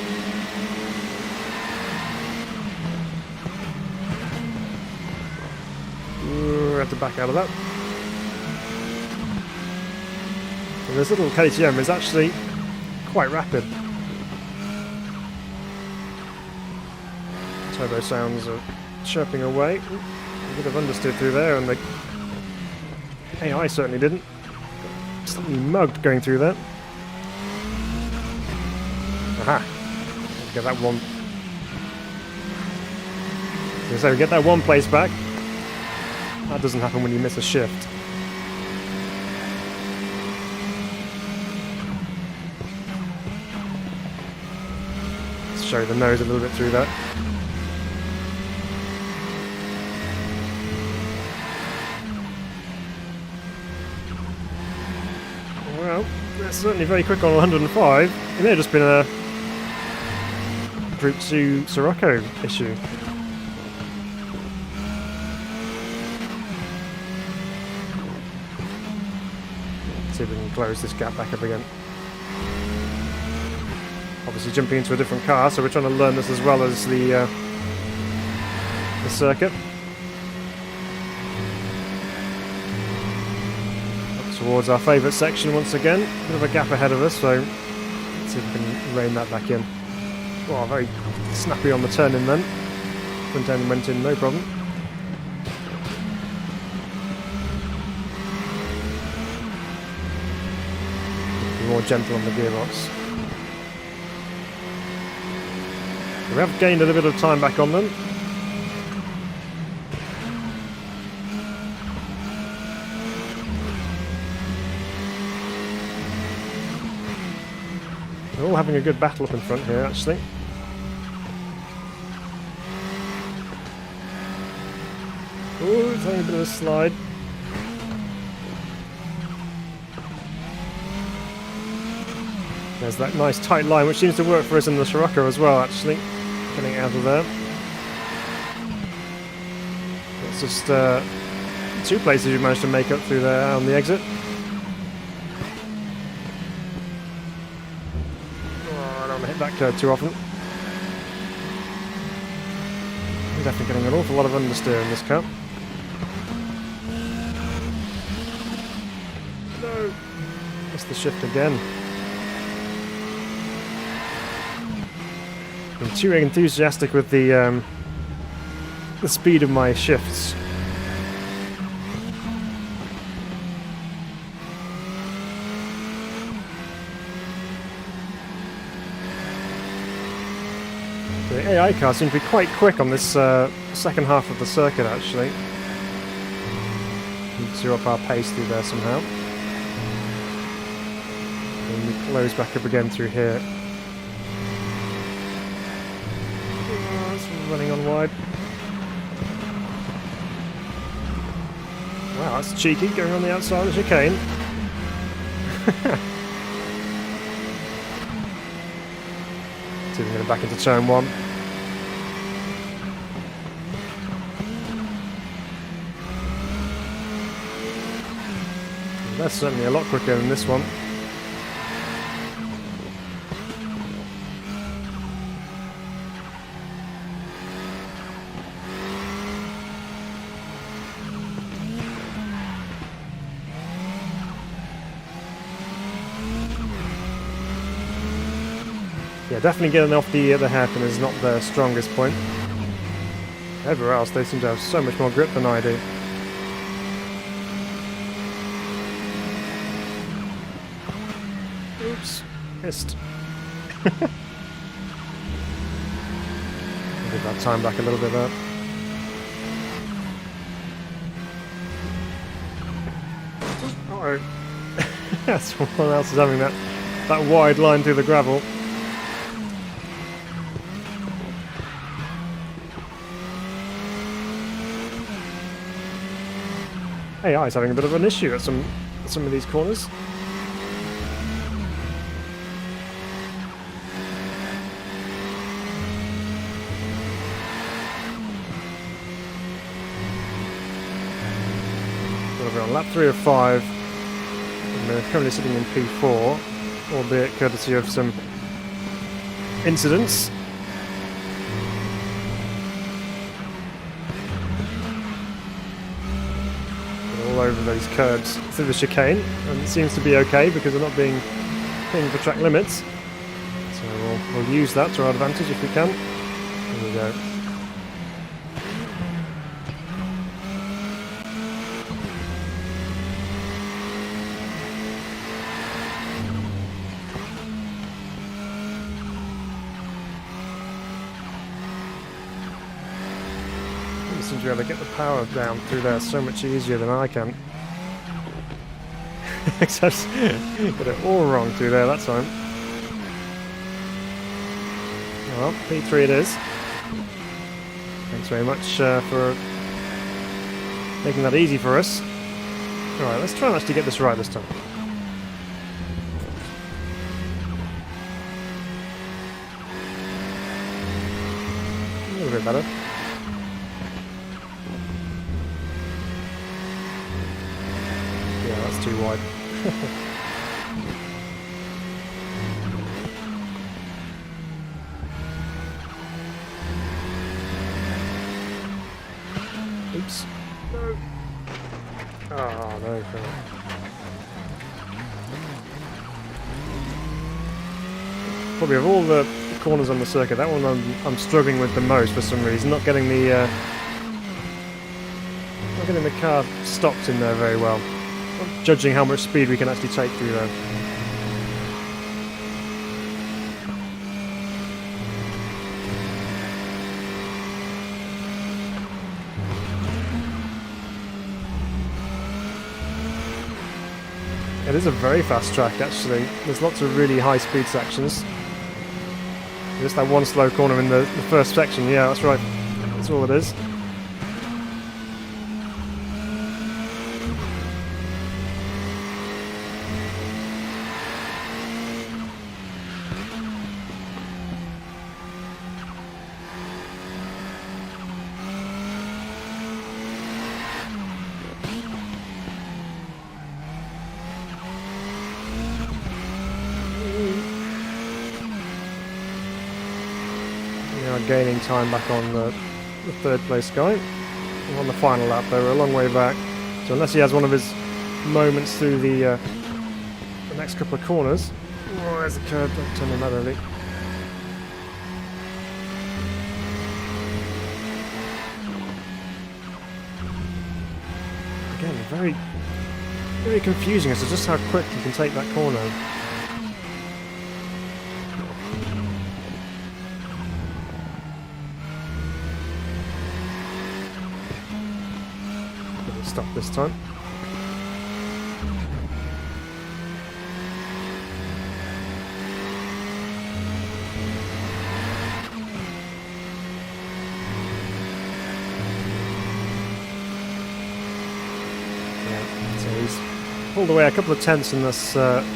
Ooh, we have to back out of that. And this little KTM is actually quite rapid. Turbo sounds are chirping away. Ooh, a bit of understeer through there, and the AI certainly didn't. Slightly mugged going through that. Aha! Get that one. So we get that one place back. That doesn't happen when you miss a shift. Let's show the nose a little bit through that. Well, that's certainly very quick on 105. It may have just been a Group 2 Sirocco issue. See if we can close this gap back up again. Obviously jumping into a different car, so we're trying to learn this as well as the circuit. Up towards our favourite section once again. A bit of a gap ahead of us, so let's see if we can rein that back in. Oh, very snappy on the turn in then. Front end went in, no problem. More gentle on the gearbox. We have gained a little bit of time back on them. They're all having a good battle up in front here, actually. Ooh, it's having a bit of a slide. There's that nice tight line, which seems to work for us in the Sirocco as well, actually. Getting out of there. It's just 2 places you managed to make up through there on the exit. Oh, I don't want to hit that curve too often. I'm definitely getting an awful lot of understeer in this car. No! Missed the shift again. I'm too enthusiastic with the speed of my shifts. The AI car seems to be quite quick on this second half of the circuit, actually. Need to up our pace through there somehow. And we close back up again through here. Running on wide. Wow, that's cheeky, going on the outside of the chicane. See if we can get back into turn 1. That's certainly a lot quicker than this one. Yeah, definitely getting off the hairpin is not their strongest point. Everywhere else they seem to have so much more grip than I do. Oops, missed. I'll give that time back a little bit there. Uh-oh. Someone else is having that wide line through the gravel. AI is having a bit of an issue at some of these corners. We're on lap 3 of 5. And we're currently sitting in P4, albeit courtesy of some incidents. Over those curves through the chicane, and it seems to be okay because they're not being pinged for track limits. So we'll use that to our advantage if we can. There we go. Seem to be able to get the power down through there so much easier than I can. Except got it all wrong through there that time. Well, P3 it is. Thanks very much for making that easy for us. Alright, let's try and actually get this right this time. A little bit better. Too wide. Oops. No. Oh, no. Probably of all the corners on the circuit, that one I'm struggling with the most for some reason. Not getting the car stopped in there very well. Judging how much speed we can actually take through there. It is a very fast track actually. There's lots of really high speed sections. Just that one slow corner in the first section, yeah, that's right. That's all it is. Gaining time back on the third place guy. And on the final lap they were a long way back. So unless he has one of his moments through the next couple of corners. Oh, there's a curve, don't turn him that early. Again, very, very confusing as to just how quick you can take that corner. Stop this time. Yeah, so he's pulled away a couple of tenths in this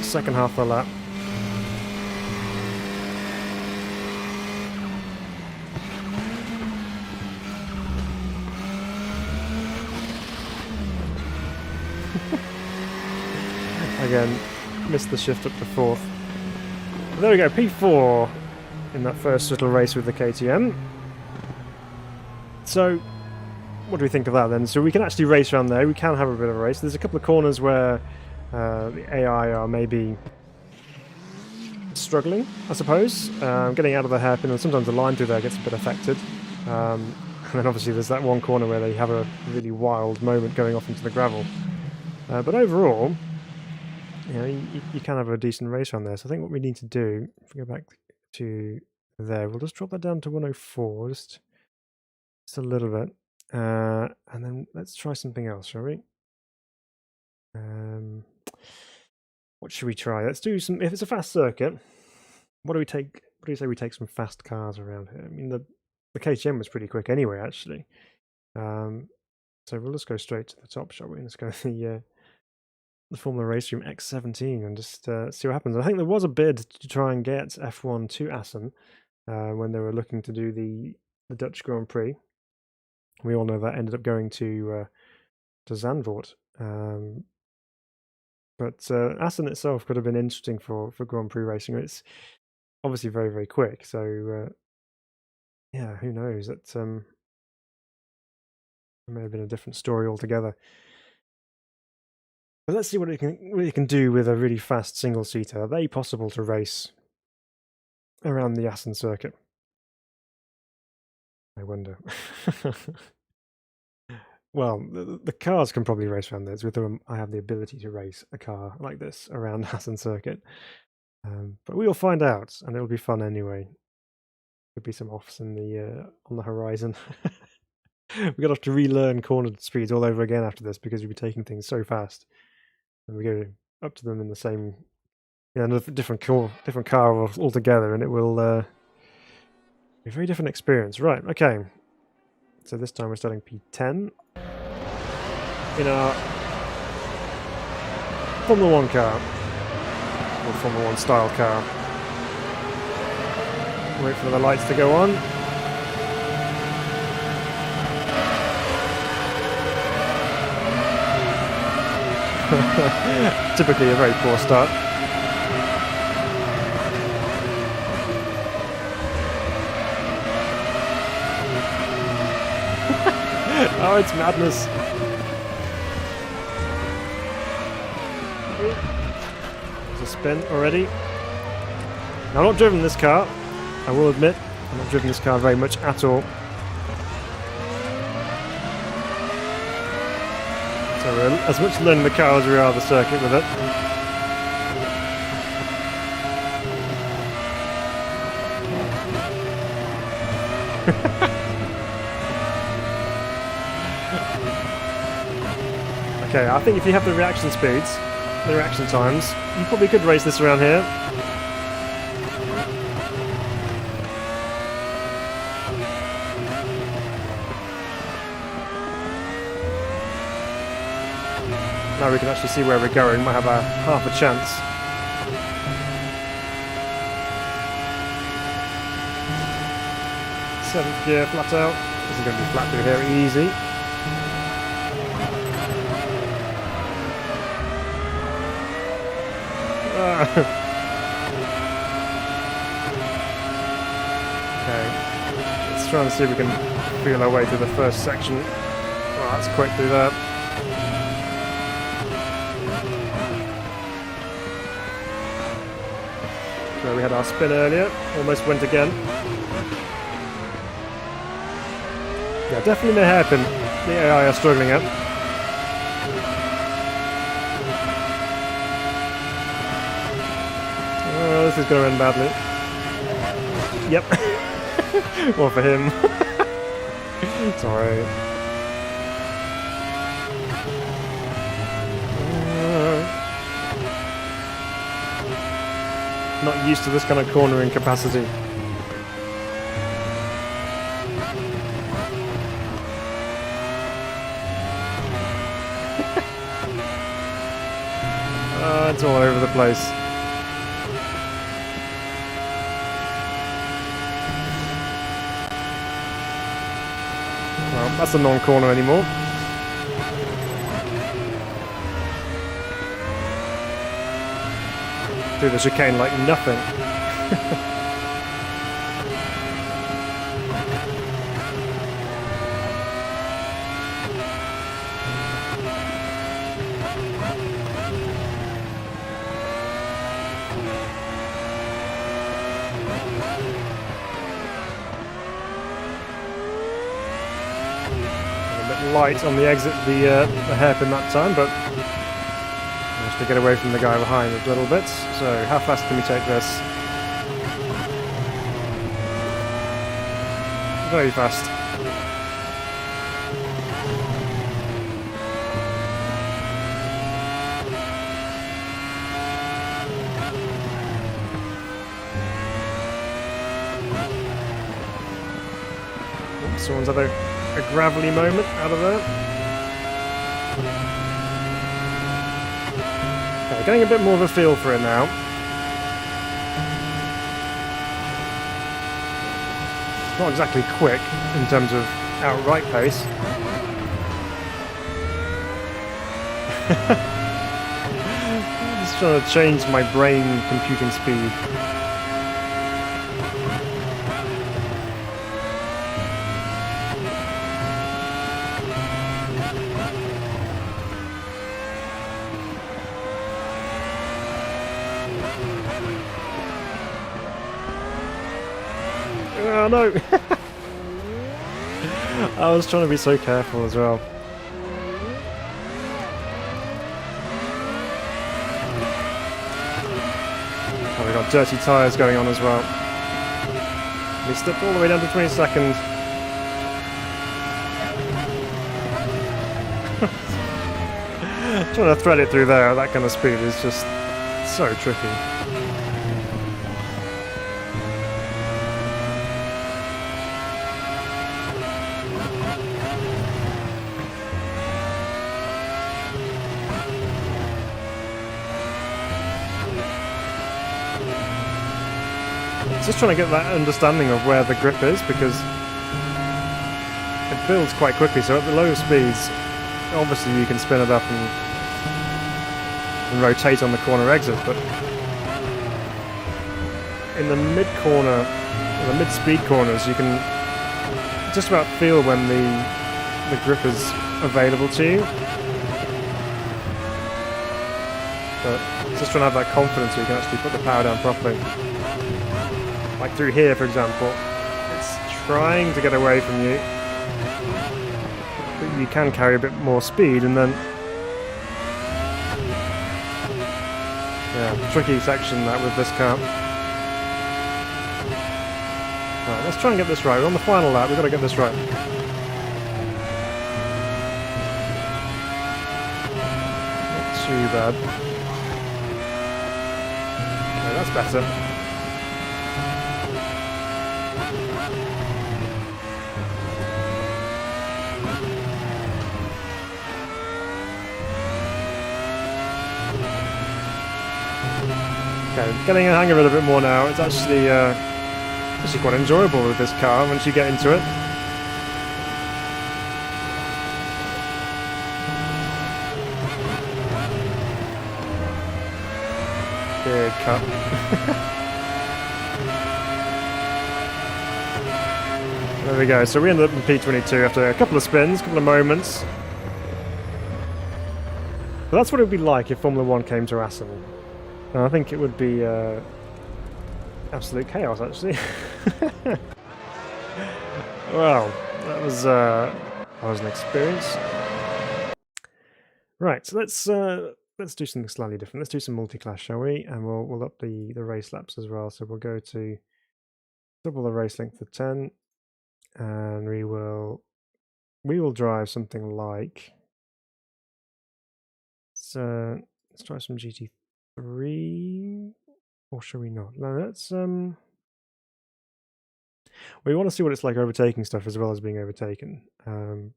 second half of the lap. Again, missed the shift up to fourth. But there we go, P4 in that first little race with the KTM. So, what do we think of that then? So we can actually race around there, we can have a bit of a race. There's a couple of corners where the AI are maybe struggling, I suppose, getting out of the hairpin, and sometimes the line through there gets a bit affected. And then obviously there's that one corner where they have a really wild moment going off into the gravel. But overall, you know, you can have a decent race around there. So I think what we need to do, if we go back to there, we'll just drop that down to 104, just a little bit. And then let's try something else, shall we? What should we try? Let's do some, if it's a fast circuit, what do we take? What do you say we take some fast cars around here? I mean, the KTM was pretty quick anyway, actually. So we'll just go straight to the top, shall we? Let's go the Formula RaceRoom X17 and just see what happens. I think there was a bid to try and get F1 to Assen when they were looking to do the Dutch Grand Prix. We all know that ended up going to Zandvoort. But Assen itself could have been interesting for Grand Prix racing. It's obviously very, very quick. So, yeah, who knows? That may have been a different story altogether. But let's see what you can do with a really fast single-seater. Are they possible to race around the Assen circuit? I wonder. Well, the cars can probably race around this. With them, I have the ability to race a car like this around Assen circuit. But we will find out, and it'll be fun anyway. There'll be some offs in on the horizon. We're gonna have to relearn corner speeds all over again after this because we'll be taking things so fast, and we go up to them in the same, different car altogether, and it will be a very different experience. Right? Okay. So this time we're starting P10 in our Formula 1 car, or Formula 1 style car. Wait for the lights to go on. Typically a very poor start. Oh, it's madness. There's a spin already. Now, I've not driven this car, I will admit. I've not driven this car very much at all. So we're as much learning the car as we are the circuit with it. Okay, I think if you have the reaction speeds, the reaction times, you probably could race this around here. Now we can actually see where we're going, might have half a chance. Seventh gear, flat out. This is going to be flat through here, easy. Okay, let's try and see if we can feel our way through the first section. Oh, that's quick through that. So we had our spin earlier, almost went again. Yeah, definitely the hairpin the AI are struggling at. Oh, this is going to end badly. Yep. Well, for him. Sorry. Not used to this kind of cornering capacity. It's all over the place. Well, that's a non-corner anymore. Through the chicane like nothing. light on the exit, the hairpin that time, but managed to get away from the guy behind a little bit. So how fast can we take this? Very fast. Someone's had a gravelly moment out of there. Okay, getting a bit more of a feel for it now. Not exactly quick in terms of outright pace. Just trying to change my brain computing speed. Oh no! I was trying to be so careful as well. Oh, we got dirty tyres going on as well. We slipped all the way down to 22nd. Trying to thread it through there at that kind of speed is just so tricky. Just trying to get that understanding of where the grip is, because it builds quite quickly. So at the lower speeds, obviously you can spin it up and rotate on the corner exit, but in the mid-corner, the mid-speed corners, you can just about feel when the grip is available to you. But just trying to have that confidence so you can actually put the power down properly. Like through here, for example, it's trying to get away from you, but you can carry a bit more speed, and then yeah, tricky section that with this car. Right, let's try and get this right. We're on the final lap. We've got to get this right. Not too bad. Okay, that's better. Okay, getting a hang of it a bit more now. It's actually quite enjoyable with this car once you get into it. Big cut. There we go. So we ended up in P22 after a couple of spins, a couple of moments. But that's what it would be like if Formula 1 came to Assen. And I think it would be absolute chaos, actually. Well, that was an experience. Right, so let's do something slightly different. Let's do some multi-class, shall we? And we'll up the race laps as well. So we'll go to double the race length to 10, and we will drive something like. So let's try some GT3, or shall we not? No, let's we want to see what it's like overtaking stuff as well as being overtaken. So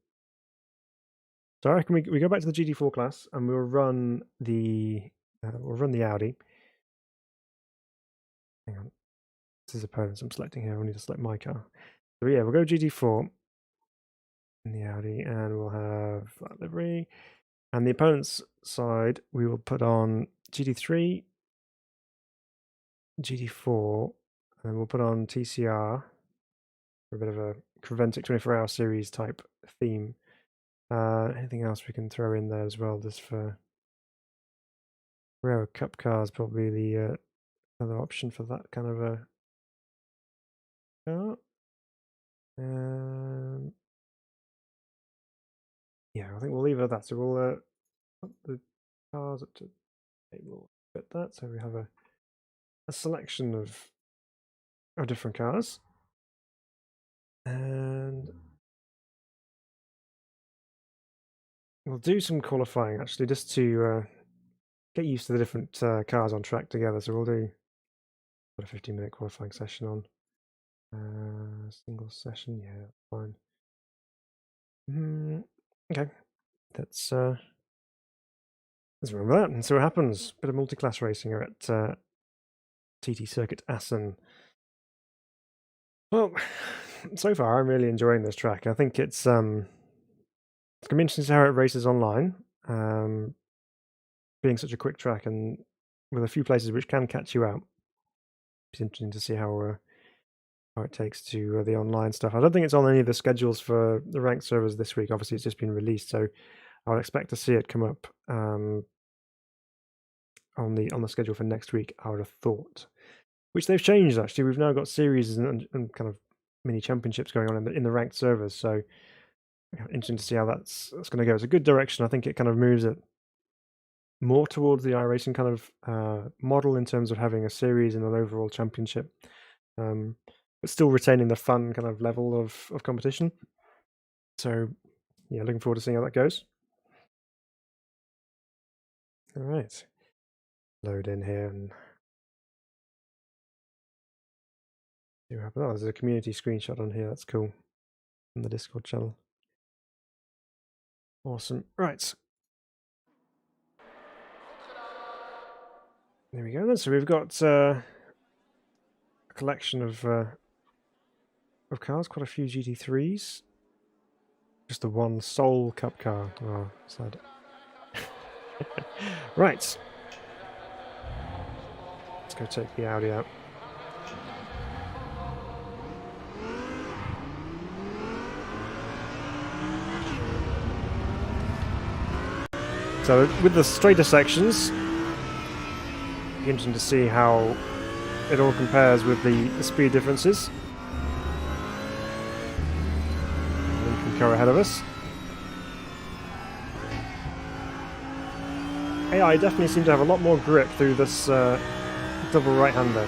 I reckon we go back to the GT4 class and we'll run the Audi. Hang on, this is opponents I'm selecting here. I need to select my car. So yeah, we'll go GT4 in the Audi, and we'll have that livery. And the opponent's side, we will put on GT3, GT4, and we'll put on TCR for a bit of a Creventic 24-hour series type theme. Anything else we can throw in there as well, just for Rare Cup cars, probably the other option for that kind of a car. I think we'll leave it at that. So we'll put the cars up to table, fit that. So we have a selection of different cars, and we'll do some qualifying actually, just to get used to the different cars on track together. So we'll do a 15-minute qualifying session on single session. Yeah, fine. Okay, let's remember that and see what happens. Bit of multi-class racing here at TT Circuit Assen. Well, so far I'm really enjoying this track. I think it's gonna be interesting to see how it races online. Being such a quick track and with a few places which can catch you out, it's interesting to see how it takes to the online stuff. I don't think it's on any of the schedules for the ranked servers this week. Obviously, it's just been released, so I would expect to see it come up on the schedule for next week. I would have thought, which they've changed actually. We've now got series and kind of mini championships going on in the ranked servers. So interesting to see how that's going to go. It's a good direction. I think it kind of moves it more towards the iRacing kind of model in terms of having a series and an overall championship, but still retaining the fun kind of level of competition. So yeah, looking forward to seeing how that goes. All right, load in here and see what happens. Oh, there's a community screenshot on here. That's cool. On the Discord channel. Awesome. Right. There we go then. So we've got a collection of cars, quite a few GT3s. Just the one sole cup car. Oh, sad. Right. Let's go take the Audi out. So with the straighter sections, it'll be interesting to see how it all compares with the speed differences. Lincoln car ahead of us. AI definitely seem to have a lot more grip through this double right-hander.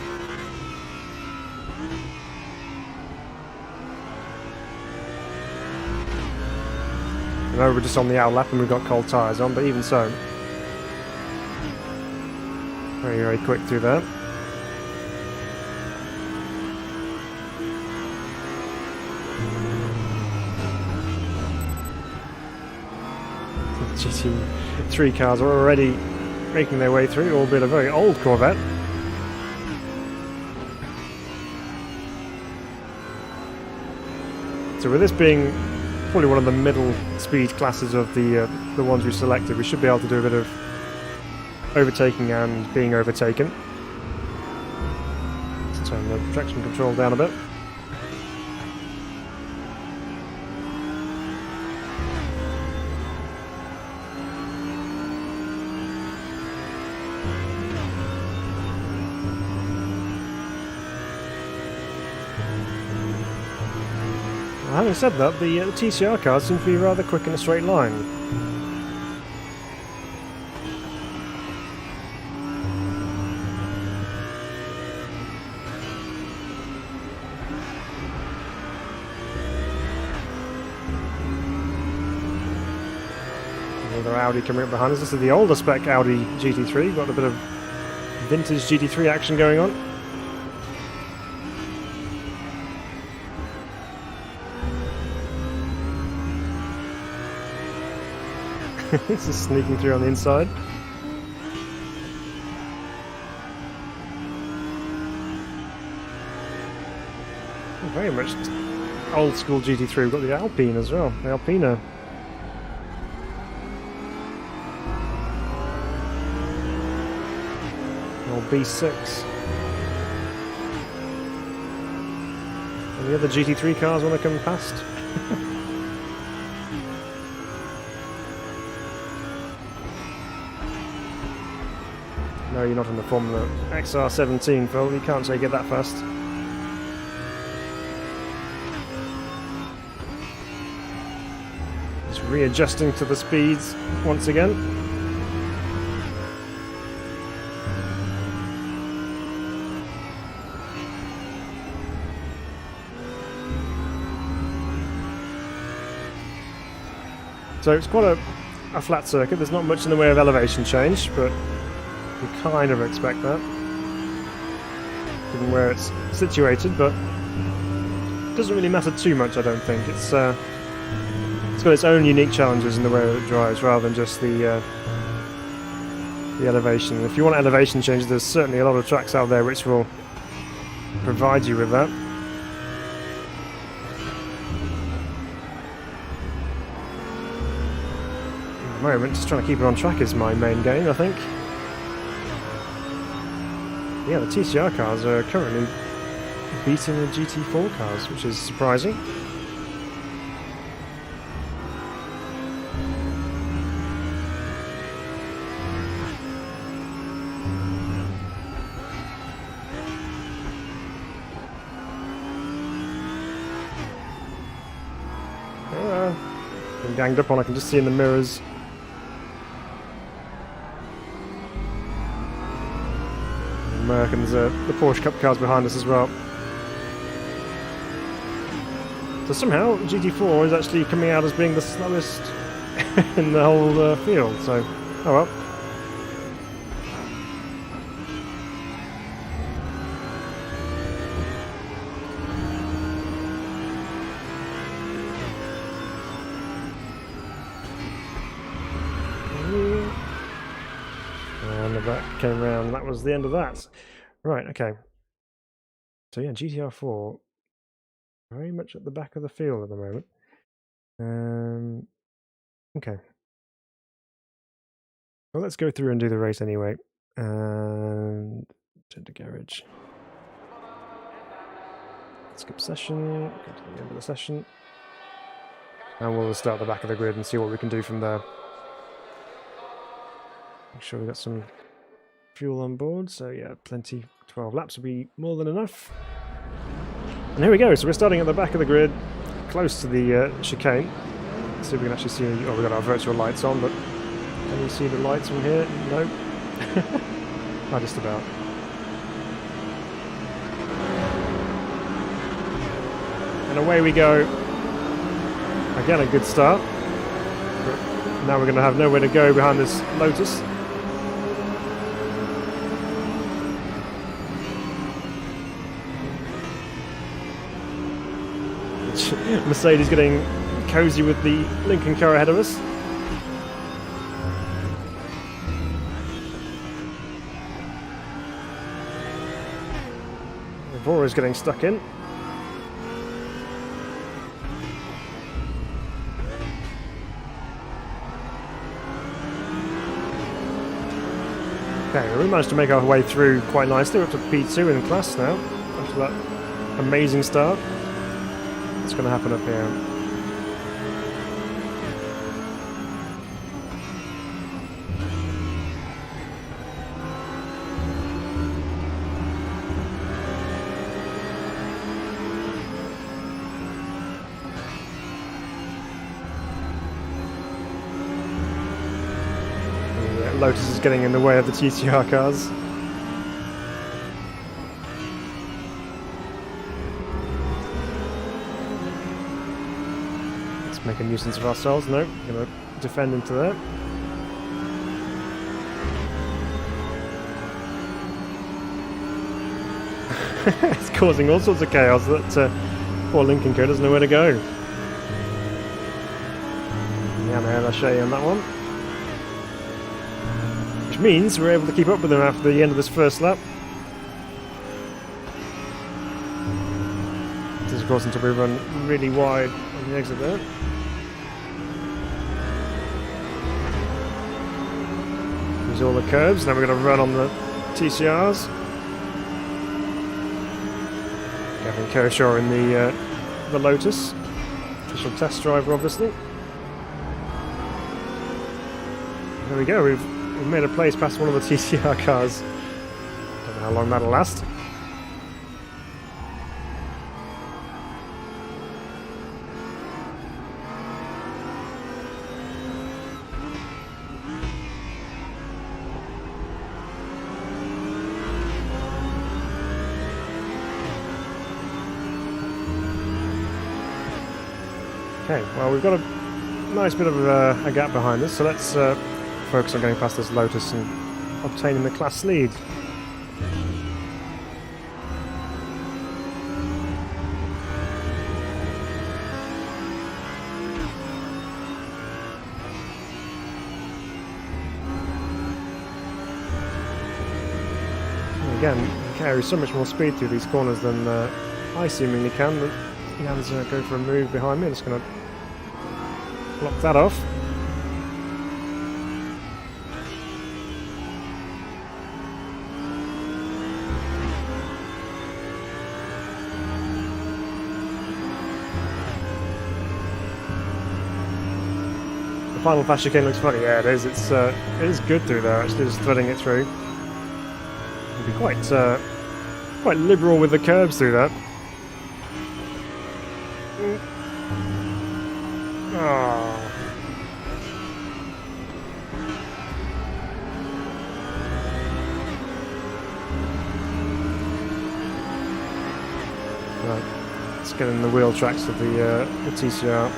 I know we're just on the out lap and we've got cold tyres on, but even so, very, very quick through there. GT3 cars are already making their way through, albeit a very old Corvette. So with this being probably one of the middle speed classes of the ones we selected, we should be able to do a bit of overtaking and being overtaken. Let's turn the traction control down a bit. Having said that, the TCR cars seem to be rather quick in a straight line. Another Audi coming up behind us. This is the older spec Audi GT3. Got a bit of vintage GT3 action going on. This is sneaking through on the inside. Very much old school GT3. We've got the Alpine as well. The Alpina. Old B6. And the other GT3 cars want to come past. No, you're not in the Formula XR17, Phil. You can't take it that fast. Just readjusting to the speeds once again. So it's quite a flat circuit. There's not much in the way of elevation change, but you kind of expect that, given where it's situated, but it doesn't really matter too much, I don't think. It's got its own unique challenges in the way that it drives, rather than just the elevation. If you want elevation change, there's certainly a lot of tracks out there which will provide you with that. At the moment, just trying to keep it on track is my main game, I think. Yeah, the TCR cars are currently beating the GT4 cars, which is surprising. Been ganged up on, I can just see in the mirrors. Merc, and there's the Porsche Cup cars behind us as well. So somehow GT4 is actually coming out as being the slowest in the whole field, so oh well. And the back came round, that was the end of that. Right, okay. So yeah, GTR4 very much at the back of the field at the moment. Okay. Well, let's go through and do the race anyway. And turn to garage. Skip session, go to the end of the session. And we'll start at the back of the grid and see what we can do from there. Make sure we've got some fuel on board, so yeah, plenty. 12 laps will be more than enough. And here we go, so we're starting at the back of the grid, close to the chicane. Let's see if we can actually see, oh, we've got our virtual lights on, but can you see the lights from here? No. Not just about. And away we go. Again, a good start. But now we're going to have nowhere to go behind this Lotus. Mercedes getting cozy with the Lincoln car ahead of us. Vora's getting stuck in. Okay, we managed to make our way through quite nicely. We're up to P2 in class now, after that amazing start. What's going to happen up here? Lotus is getting in the way of the TCR cars. Let's make a nuisance of ourselves. No, we're going to defend into that. It's causing all sorts of chaos that poor Lincoln car doesn't know where to go. Yeah, man, I'll show you on that one. Means we're able to keep up with them after the end of this first lap. This is of course until we run really wide on the exit there. There's all the curves, now we're going to run on the TCRs. Gavin Kershaw in the Lotus. Official test driver obviously. There we go, we've made a place past one of the TCR cars. Don't know how long that'll last. Okay, well we've got a nice bit of a gap behind us, so let's focus on going past this Lotus and obtaining the class lead. Again, he carries so much more speed through these corners than I seemingly can. Jan's go for a move behind me. I'm just going to block that off. The final fast chicane looks funny. Yeah, it is. It is good through there. Actually, just threading it through. Be quite liberal with the curbs through that. Oh. Right, let's get in the wheel tracks of the TCR.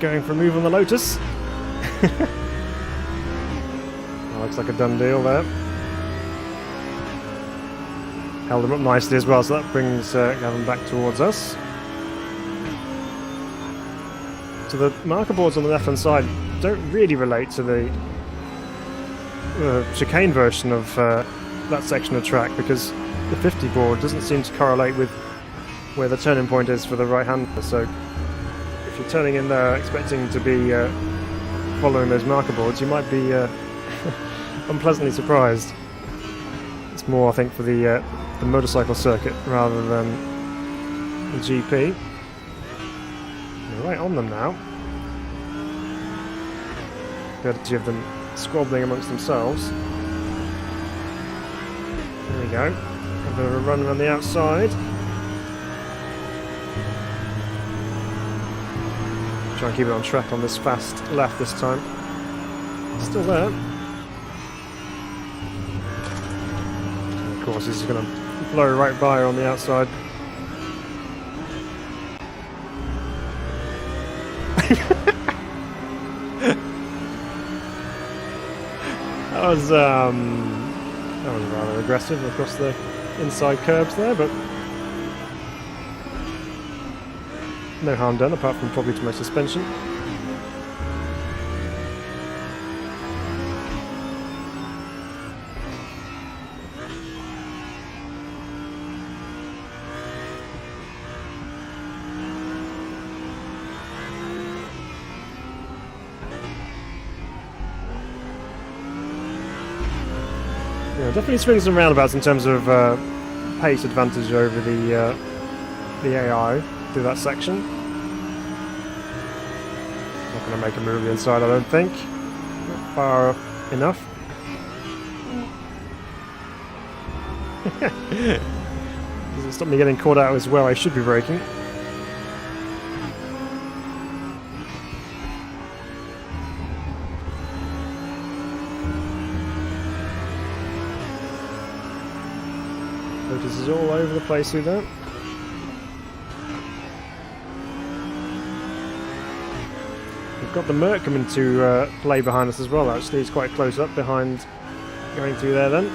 Going for a move on the Lotus. That looks like a done deal there. Held him up nicely as well, so that brings Gavin back towards us. So the marker boards on the left hand side don't really relate to the chicane version of that section of track, because the 50 board doesn't seem to correlate with where the turning point is for the right hander. So if you're turning in there expecting to be following those marker boards, you might be unpleasantly surprised. It's more, I think, for the motorcycle circuit rather than the GP. We're right on them now. Courtesy of them squabbling amongst themselves. There we go. A bit of a run around the outside. Try and keep it on track on this fast left this time. Still there. And of course, he's going to blow right by her on the outside. That was rather aggressive across the inside curbs there, but no harm done, apart from probably to my suspension. Yeah, definitely swings and roundabouts in terms of pace advantage over the AI through that section. Not going to make a move inside, I don't think. Not far enough. Doesn't stop me getting caught out as well. I should be braking. Lotus is all over the place through that. We've got the Merc coming to play behind us as well, actually. He's quite close up behind, going through there then.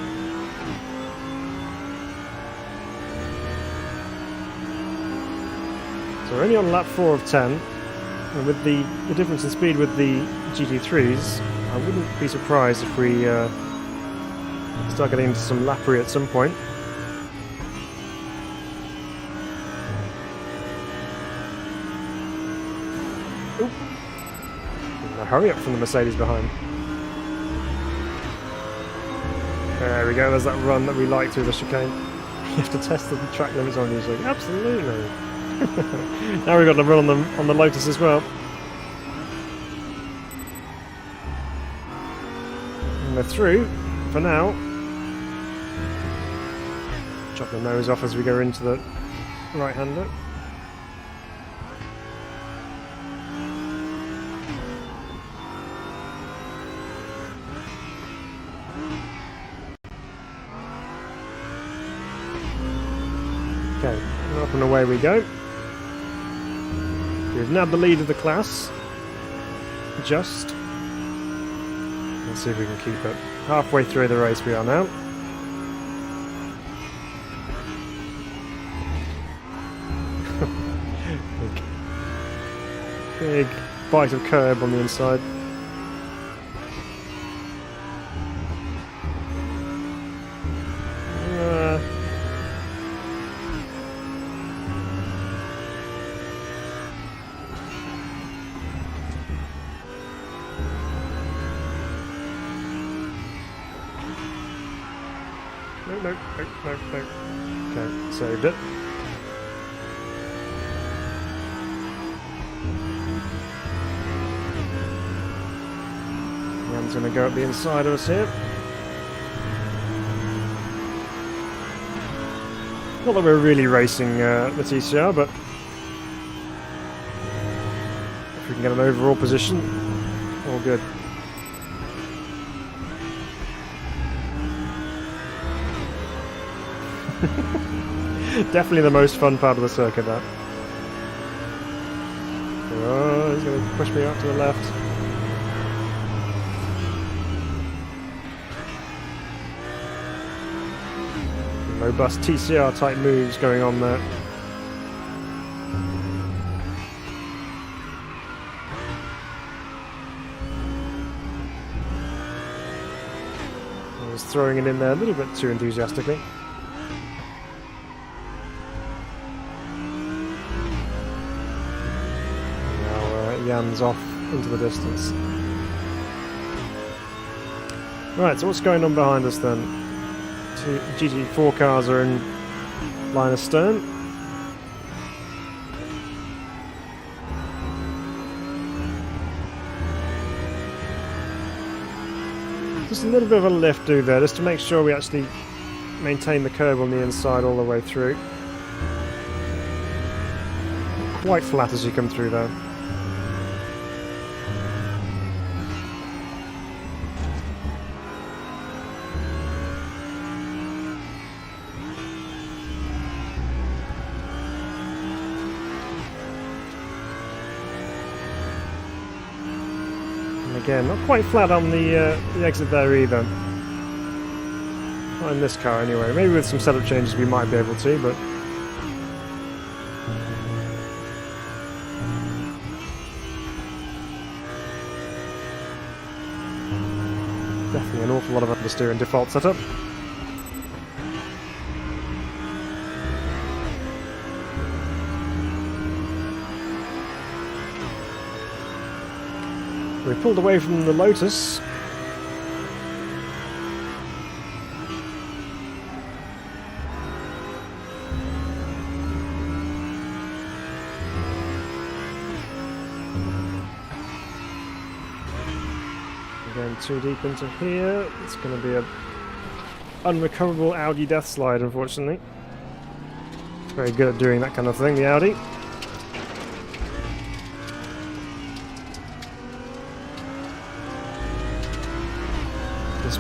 So we're only on lap 4 of 10, and with the difference in speed with the GT3s, I wouldn't be surprised if we start getting into some lappery at some point. Hurry up from the Mercedes behind. There we go, there's that run that we like through the chicane. You have to test the track limits on usually. Absolutely. Now we've got the run on the Lotus as well. And we're through for now. Chop the nose off as we go into the right-hander. Okay, up and away we go. We've nabbed the lead of the class. Just. Let's see if we can keep it. Halfway through the race we are now. Big bite of curb on the inside. No. Okay, saved it. Jan's going to go up the inside of us here. Not that we're really racing the TCR, but if we can get an overall position, all good. Definitely the most fun part of the circuit, that. Oh, he's going to push me out to the left. Robust TCR type moves going on there. I was throwing it in there a little bit too enthusiastically. Jan's off into the distance. Right, so what's going on behind us then? Two GT4 cars are in line astern. Just a little bit of a lift do there, just to make sure we actually maintain the curve on the inside all the way through. Quite flat as you come through though. Again, not quite flat on the exit there either. Not in this car anyway. Maybe with some setup changes we might be able to, but... definitely an awful lot of understeer in default setup. We pulled away from the Lotus. We're going too deep into here. It's going to be an unrecoverable Audi death slide, unfortunately. It's very good at doing that kind of thing, the Audi.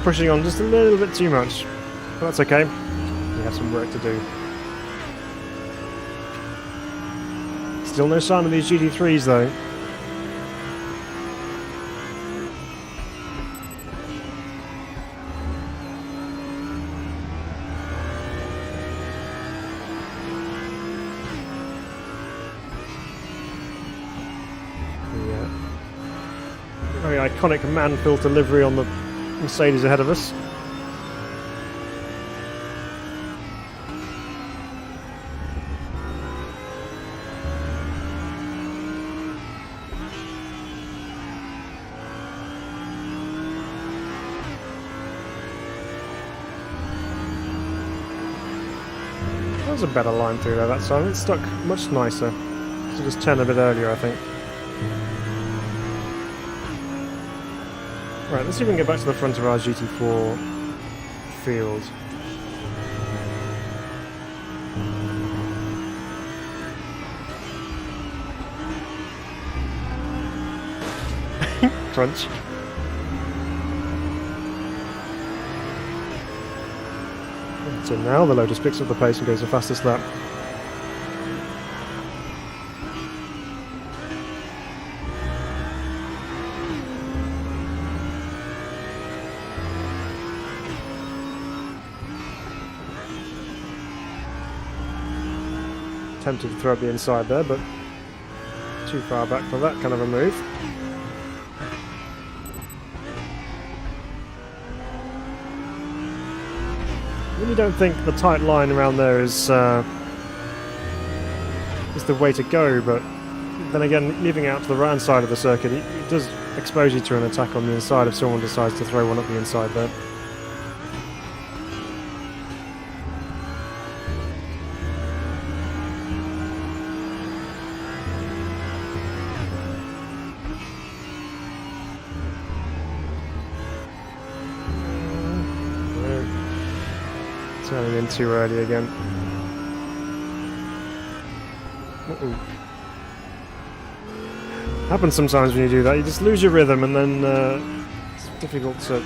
Pushing on just a little bit too much, but that's okay. We have some work to do. Still no sign of these GT3s though. Yeah. Very iconic man-filter livery on the Mercedes ahead of us. That was a better line through there that time. It stuck much nicer. Should just turn a bit earlier, I think. Right, let's see if we can get back to the front of our GT4 field. Crunch. So now the Lotus picks up the pace and goes the fastest lap. Tempted to throw up the inside there, but too far back for that kind of a move. I really don't think the tight line around there is the way to go, but then again, leaving it out to the right-hand side of the circuit, it does expose you to an attack on the inside if someone decides to throw one up the inside there. Turning in too early again. Happens sometimes when you do that, you just lose your rhythm and then it's difficult to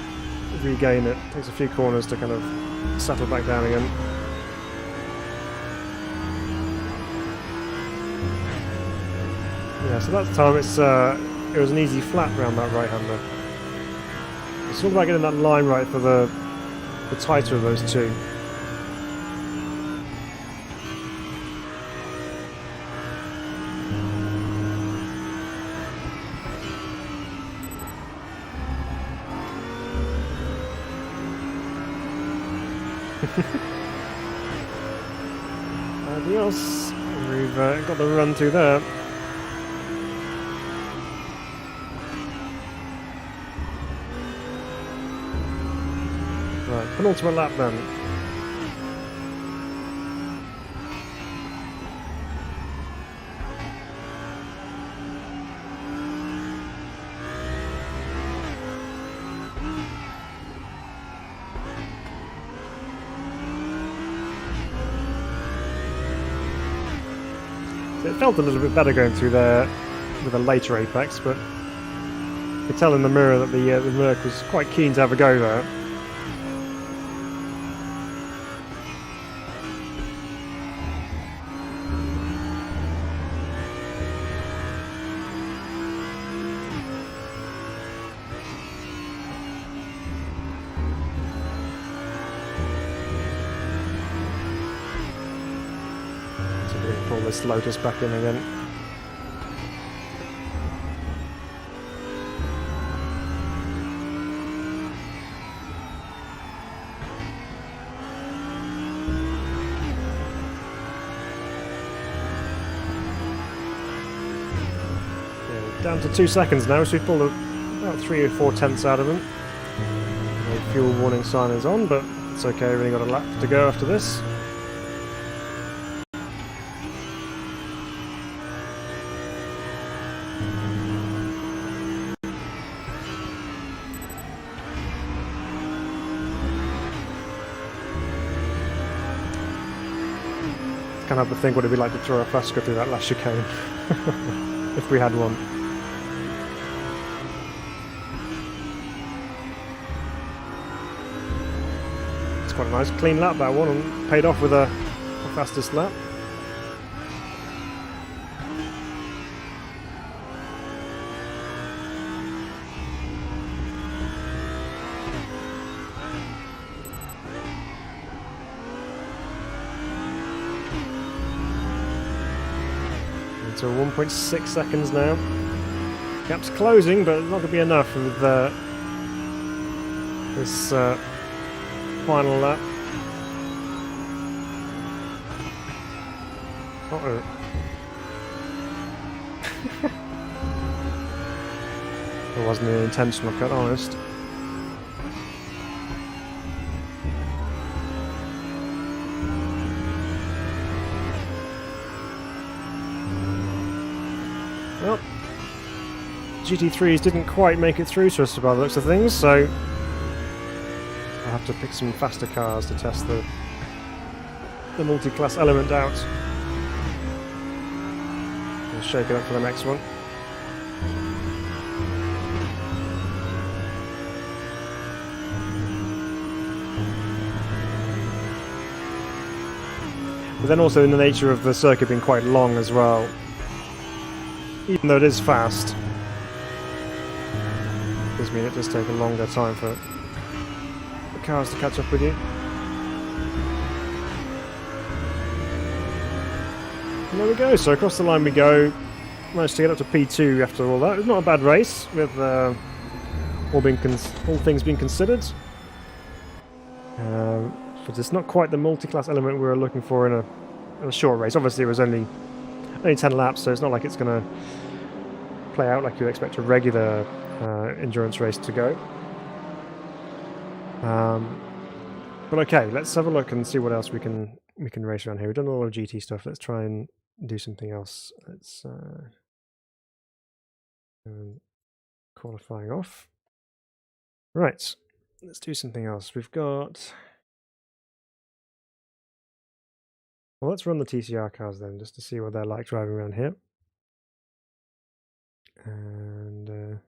regain it. It takes a few corners to kind of settle back down again. Yeah, so that time it was an easy flat round that right-hander. It's all about getting that line right for the tighter of those two. Adios. We've got the run through there. Right, penultimate lap then. It felt a little bit better going through there with a later apex, but you could tell in the mirror that the Merc was quite keen to have a go there. Pull this Lotus back in again. Yeah, down to 2 seconds now, so we've pulled about 3 or 4 tenths out of them. The fuel warning sign is on, but it's okay, we've only got a lap to go after this. Kind of have to think what it'd be like to throw a Fusca through that last chicane, if we had one. It's quite a nice clean lap that one, and paid off with a fastest lap. So 1.6 seconds now. Gap's closing, but not going to be enough with this final lap. Uh-oh. It wasn't an intentional cut, honest. Well, GT3s didn't quite make it through to us by the looks of things, so I'll have to pick some faster cars to test the multi-class element out. We'll shake it up for the next one. But then also in the nature of the circuit being quite long as well, even though it is fast, does mean it does take a longer time for the cars to catch up with you. And there we go, so across the line we go. Managed to get up to P2 after all that. It was not a bad race, with all things being considered. But it's not quite the multi-class element we were looking for in a short race. Obviously it was only 10 laps, so it's not like it's going to play out like you expect a regular endurance race to go. But okay, let's have a look and see what else we can race around here. We've done a lot of GT stuff. Let's try and do something else. Let's qualifying off. Right, let's do something else. We've got. Well, let's run the TCR cars then, just to see what they're like driving around here. And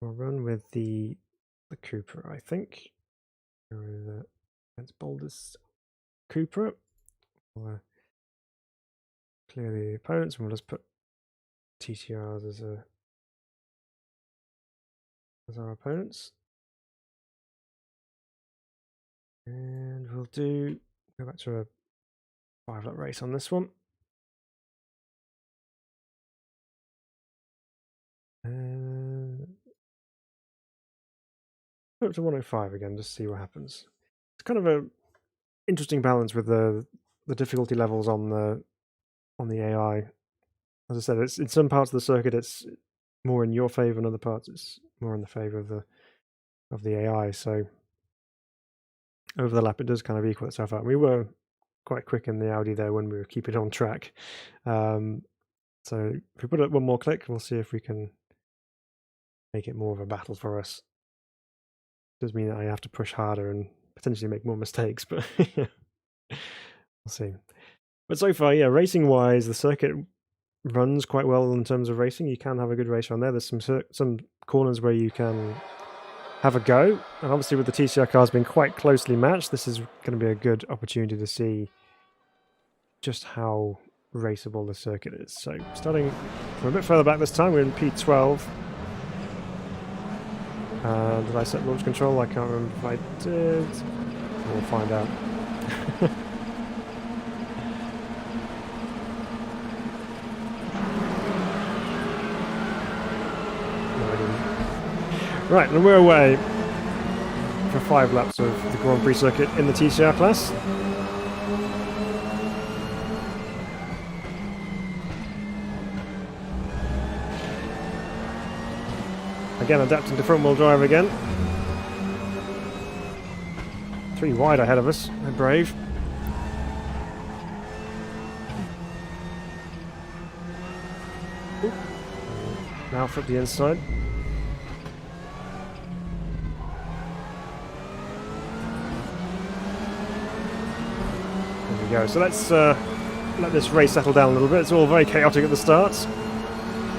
we'll run with the Cooper, I think. That's Boulder's Cooper. We'll clear the opponents, and we'll just put TCRs as our opponents. And we'll go back to a 5-lap race on this one. And put up to 105 again, just to see what happens. It's kind of a interesting balance with the difficulty levels on the AI. As I said, it's in some parts of the circuit it's more in your favor, and other parts it's more in the favor of the AI. So over the lap, it does kind of equal itself out. We were quite quick in the Audi there when we were keeping on track. So if we put it one more click, we'll see if we can make it more of a battle for us. It does mean that I have to push harder and potentially make more mistakes, but we'll see. But so far, yeah, racing-wise, the circuit runs quite well in terms of racing. You can have a good race on there. There's some corners where you can have a go, and obviously with the TCR cars being quite closely matched, this is going to be a good opportunity to see just how raceable the circuit is. So starting from a bit further back this time, we're in P12. Did I set launch control? I can't remember if I did. We'll find out. Right, and we're away for 5 laps of the Grand Prix circuit in the TCR class. Again, adapting to front-wheel drive again. 3 wide ahead of us. They're brave. Ooh. Now flip the inside. Go. So let's let this race settle down a little bit. It's all very chaotic at the start,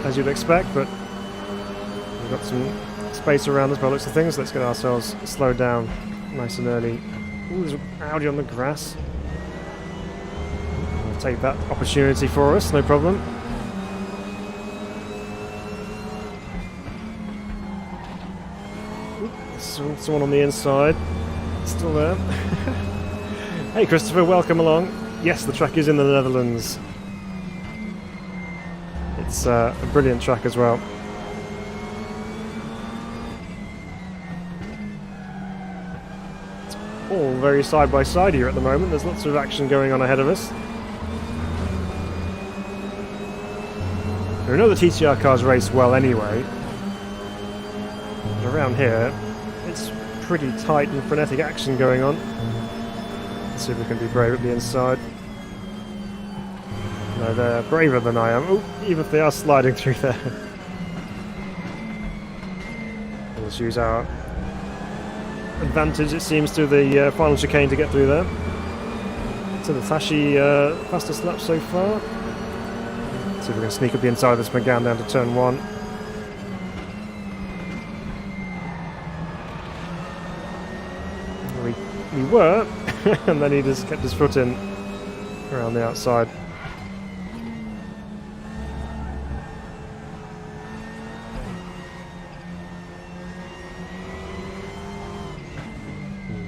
as you'd expect, but we've got some space around us by the looks of things. Let's get ourselves slowed down nice and early. Ooh, there's an Audi on the grass. We'll take that opportunity for us, no problem. Ooh, someone on the inside. Still there. Hey Christopher, welcome along. Yes, the track is in the Netherlands. It's a brilliant track as well. It's all very side by side here at the moment. There's lots of action going on ahead of us. We know the TCR cars race well anyway. But around here, it's pretty tight and frenetic action going on. See if we can be brave at the inside. No, they're braver than I am. Oh, even if they are sliding through there. Let's use our advantage, it seems, to the final chicane to get through there. So the Tashi fastest lap so far. See if we can sneak up the inside of this McGann down to turn 1. We were, and then he just kept his foot in around the outside.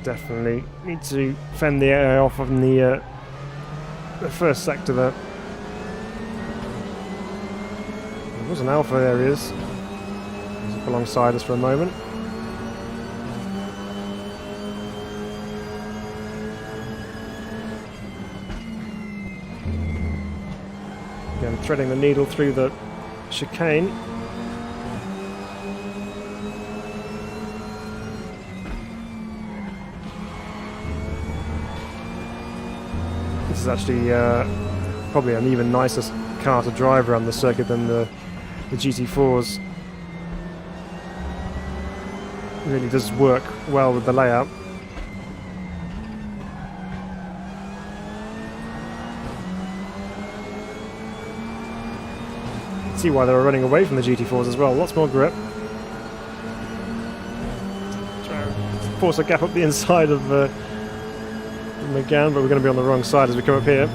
Definitely need to fend the air off on the first sector there. There was an Alpha, there he is. He's up alongside us for a moment. Again, threading the needle through the chicane. This is actually probably an even nicer car to drive around the circuit than the GT4s. It really does work well with the layout. See why they were running away from the GT4s as well. Lots more grip. Try to force a gap up the inside of McGann, but we're going to be on the wrong side as we come up here.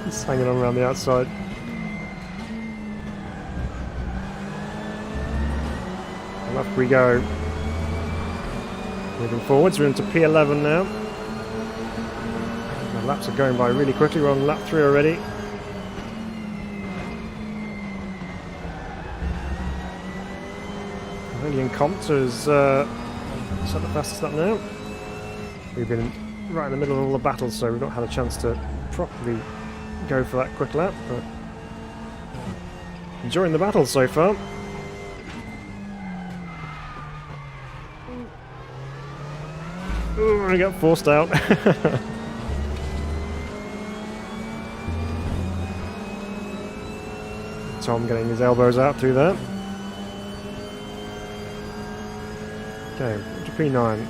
Just hanging on around the outside. And up we go. Moving forwards, we're into P11 now. The laps are going by really quickly. We're on lap 3 already. Aurelian Compter is set the fastest up now. We've been right in the middle of all the battles, so we've not had a chance to properly go for that quick lap, but enjoying the battle so far. Ooh, I got forced out. Tom getting his elbows out through there. Okay, to P9.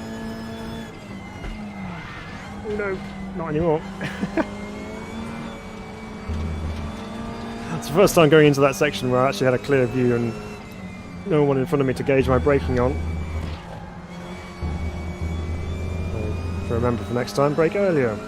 Oh no, not anymore. It's the first time going into that section where I actually had a clear view and no one in front of me to gauge my braking on. So remember for next time, brake earlier.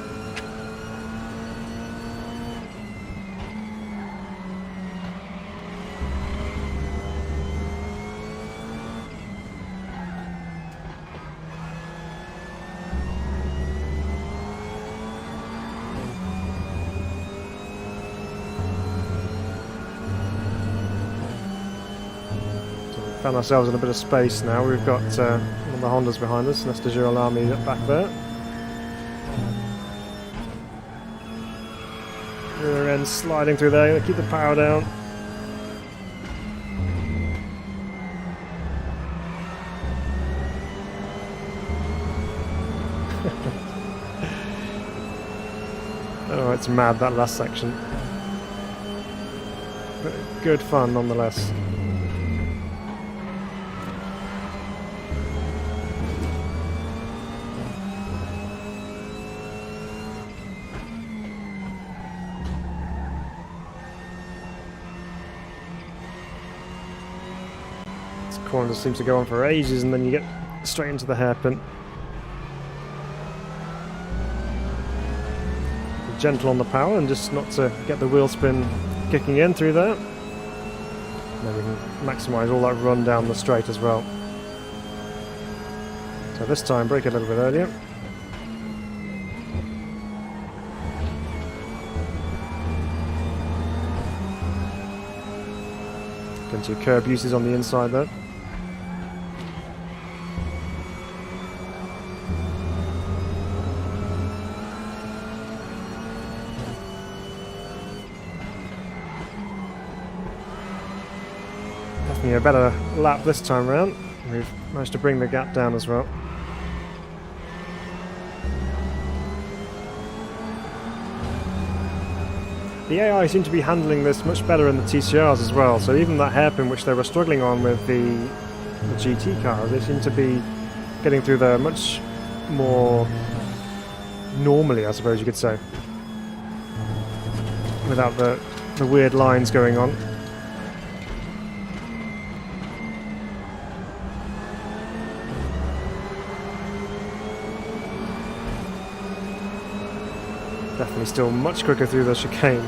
Found ourselves in a bit of space now. We've got one of the Hondas behind us, Nesta Girolami back there. Rear end sliding through there, keep the power down. Oh, it's mad, that last section. But good fun nonetheless. Corner just seems to go on for ages, and then you get straight into the hairpin. Be gentle on the power and just not to get the wheel spin kicking in through there. And then we can maximise all that run down the straight as well. So this time brake a little bit earlier. Plenty of curb uses on the inside there. A better lap this time round. We've managed to bring the gap down as well. the AI seem to be handling this much better in the TCRs as well. So even that hairpin which they were struggling on with the GT cars, they seem to be getting through there much more normally, I suppose you could say, without the weird lines going on. Definitely still much quicker through the chicane.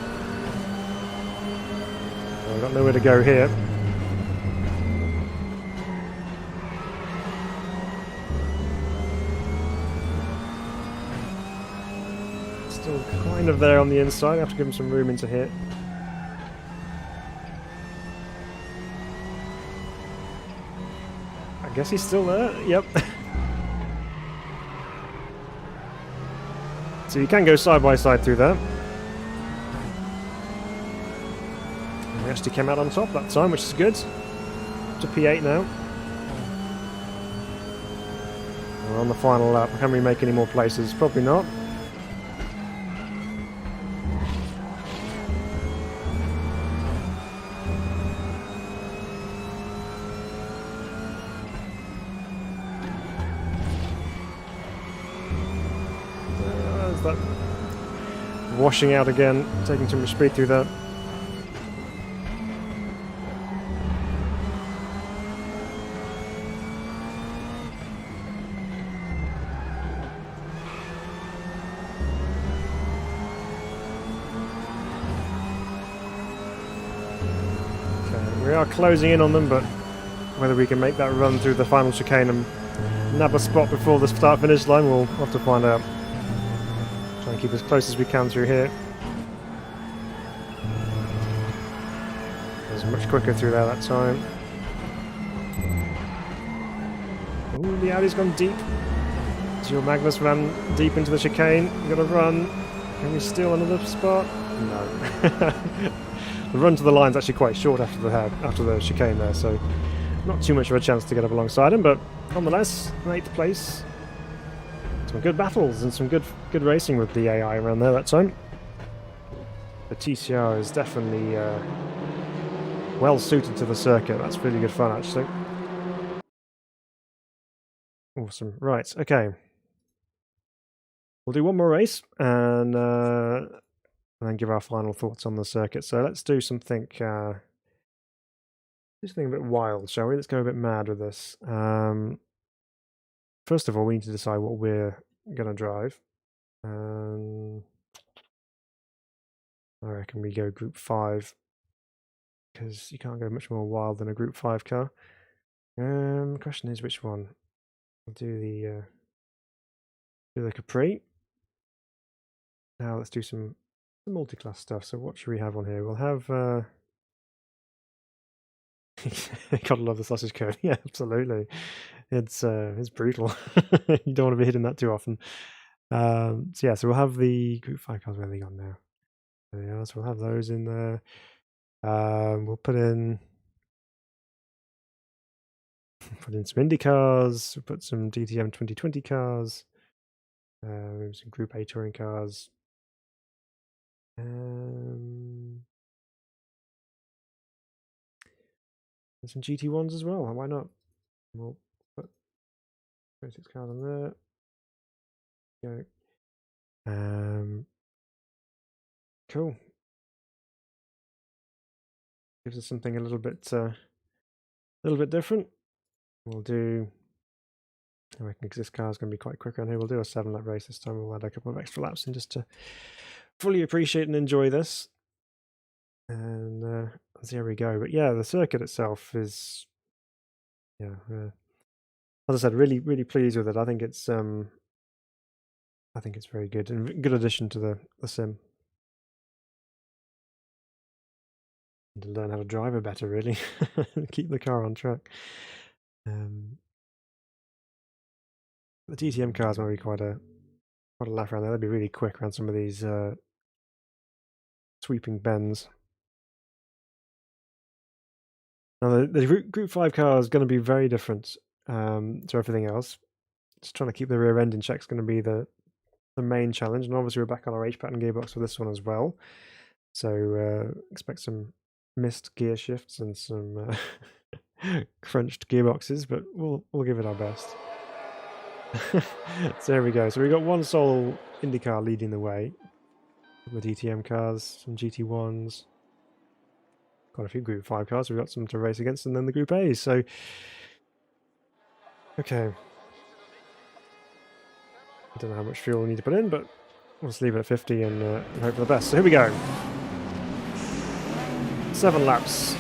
I've got nowhere to go here. Still kind of there on the inside. I have to give him some room into here. I guess he's still there. Yep. So you can go side by side through there. And we actually came out on top that time, which is good. Up to P8 now. We're on the final lap. Can we make any more places? Probably not. That washing out again, taking too much speed through that. Okay, we are closing in on them, but whether we can make that run through the final chicane and nab a spot before the start-finish line, we'll have to find out. Try and keep as close as we can through here. It was much quicker through there that time. Ooh, the Audi's gone deep. Gio Magnus ran deep into the chicane. We've got to run. Can we steal another spot? No. The run to the line's actually quite short after the chicane there, so not too much of a chance to get up alongside him, but nonetheless, 8th place. Some good battles and some good racing with the AI around there that time. The TCR is definitely well suited to the circuit. That's really good fun, actually. Awesome. Right, okay. We'll do one more race and then give our final thoughts on the circuit. So let's do something a bit wild, shall we? Let's go a bit mad with this. First of all, we need to decide what we're going to drive. I reckon we go Group 5, because you can't go much more wild than a Group 5 car. Question is which one? We'll do the Capri. Now let's do some multi-class stuff. So what should we have on here? We'll have... Gotta love the sausage cone. Yeah, absolutely. It's brutal. You don't want to be hitting that too often. So yeah, so we'll have the Group 5 cars. Where are they gone now? There they are. So we'll have those in there. We'll put in some Indy cars. We'll put some DTM 2020 cars. Maybe some Group A touring cars. And some GT1s as well. Why not? We'll put 26 cars on there. Go. Cool. Gives us something a little bit different. We'll do. I reckon this car's going to be quite quicker on here. We'll do a 7-lap race this time. We'll add a couple of extra laps in just to fully appreciate and enjoy this. And there we go. But yeah, the circuit itself is, yeah, as I said, really pleased with it. I think it's very good and good addition to the sim. To learn how to drive it better, really. Keep the car on track. The DTM cars might be quite a lap around there. They'd be really quick around some of these sweeping bends. Now the Group 5 car is going to be very different to everything else. Just trying to keep the rear end in check is going to be the main challenge, and obviously we're back on our H pattern gearbox for this one as well. So expect some missed gear shifts and some crunched gearboxes, but we'll give it our best. So there we go. So we've got one sole IndyCar leading the way. The DTM cars, some GT1s, quite a few Group 5 cars. We've got some to race against, and then the Group A's. So, okay. I don't know how much fuel we need to put in, but we'll just leave it at 50 and hope for the best. So here we go. 7 laps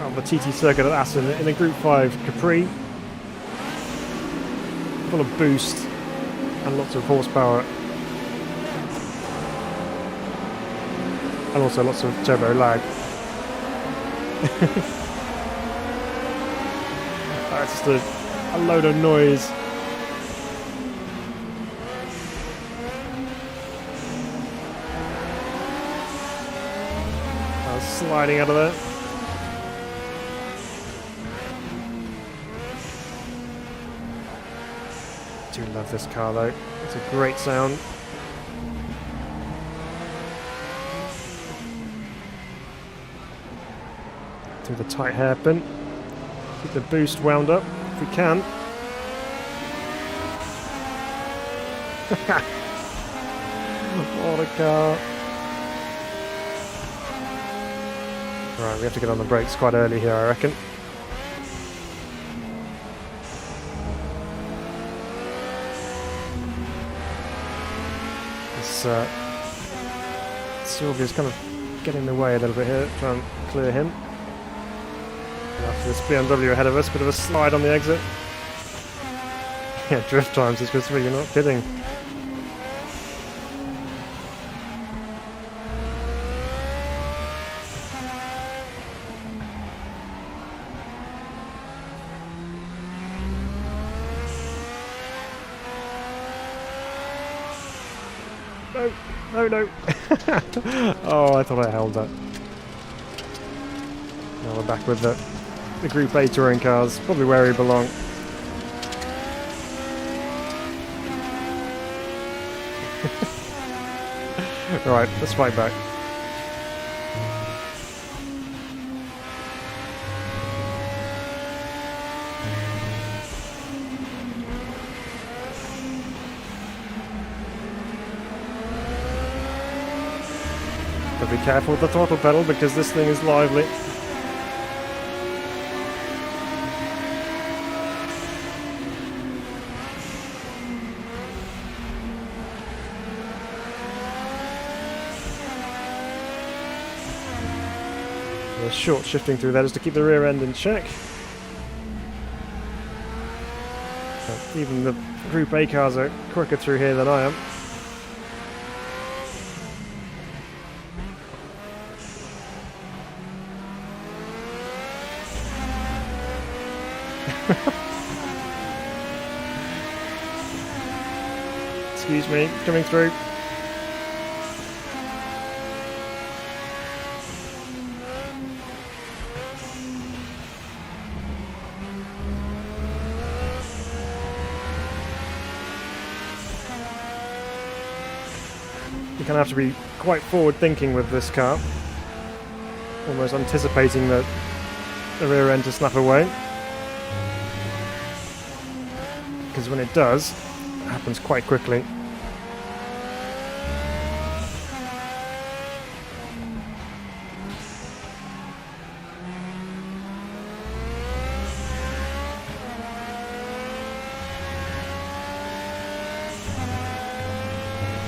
of the TT Circuit at Assen in a Group 5 Capri. Full of boost and lots of horsepower. And also lots of turbo lag. That's just a load of noise. I was sliding out of there. I do love this car though. It's a great sound. Through the tight hairpin. Keep the boost wound up if we can. What a car. Right, we have to get on the brakes quite early here, I reckon. This Sylvia's kind of getting in the way a little bit here, try and clear him. After this BMW ahead of us, bit of a slide on the exit. Yeah, drift times is good, you're not kidding. No, no, no. Oh, I thought I held that. Now we're back with the Group A touring cars, probably where we belong. Right, let's fight back. But be careful with the throttle pedal because this thing is lively. Short shifting through there just to keep the rear end in check. But even the Group A cars are quicker through here than I am. Excuse me, coming through. You kind of have to be quite forward-thinking with this car, almost anticipating the rear end to snap away, because when it does, it happens quite quickly.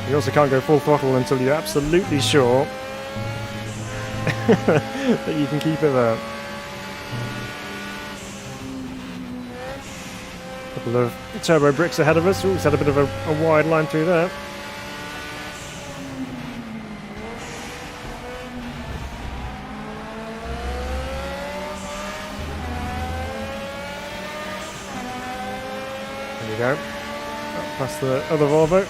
You also can't go full throttle until you're absolutely sure that you can keep it there. A couple of turbo bricks ahead of us. Ooh, it's had a bit of a wide line through there. There you go. Up past the other Volvo.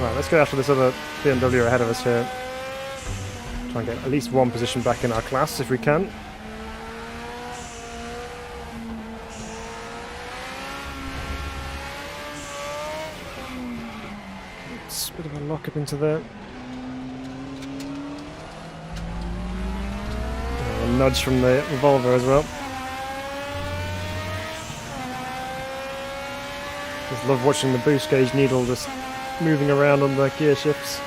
Right, let's go after this other BMW ahead of us here. Try and get at least one position back in our class if we can. Oops, bit of a lock up into there. A nudge from the revolver as well. Just love watching the boost gauge needle just moving around on the gear shifts.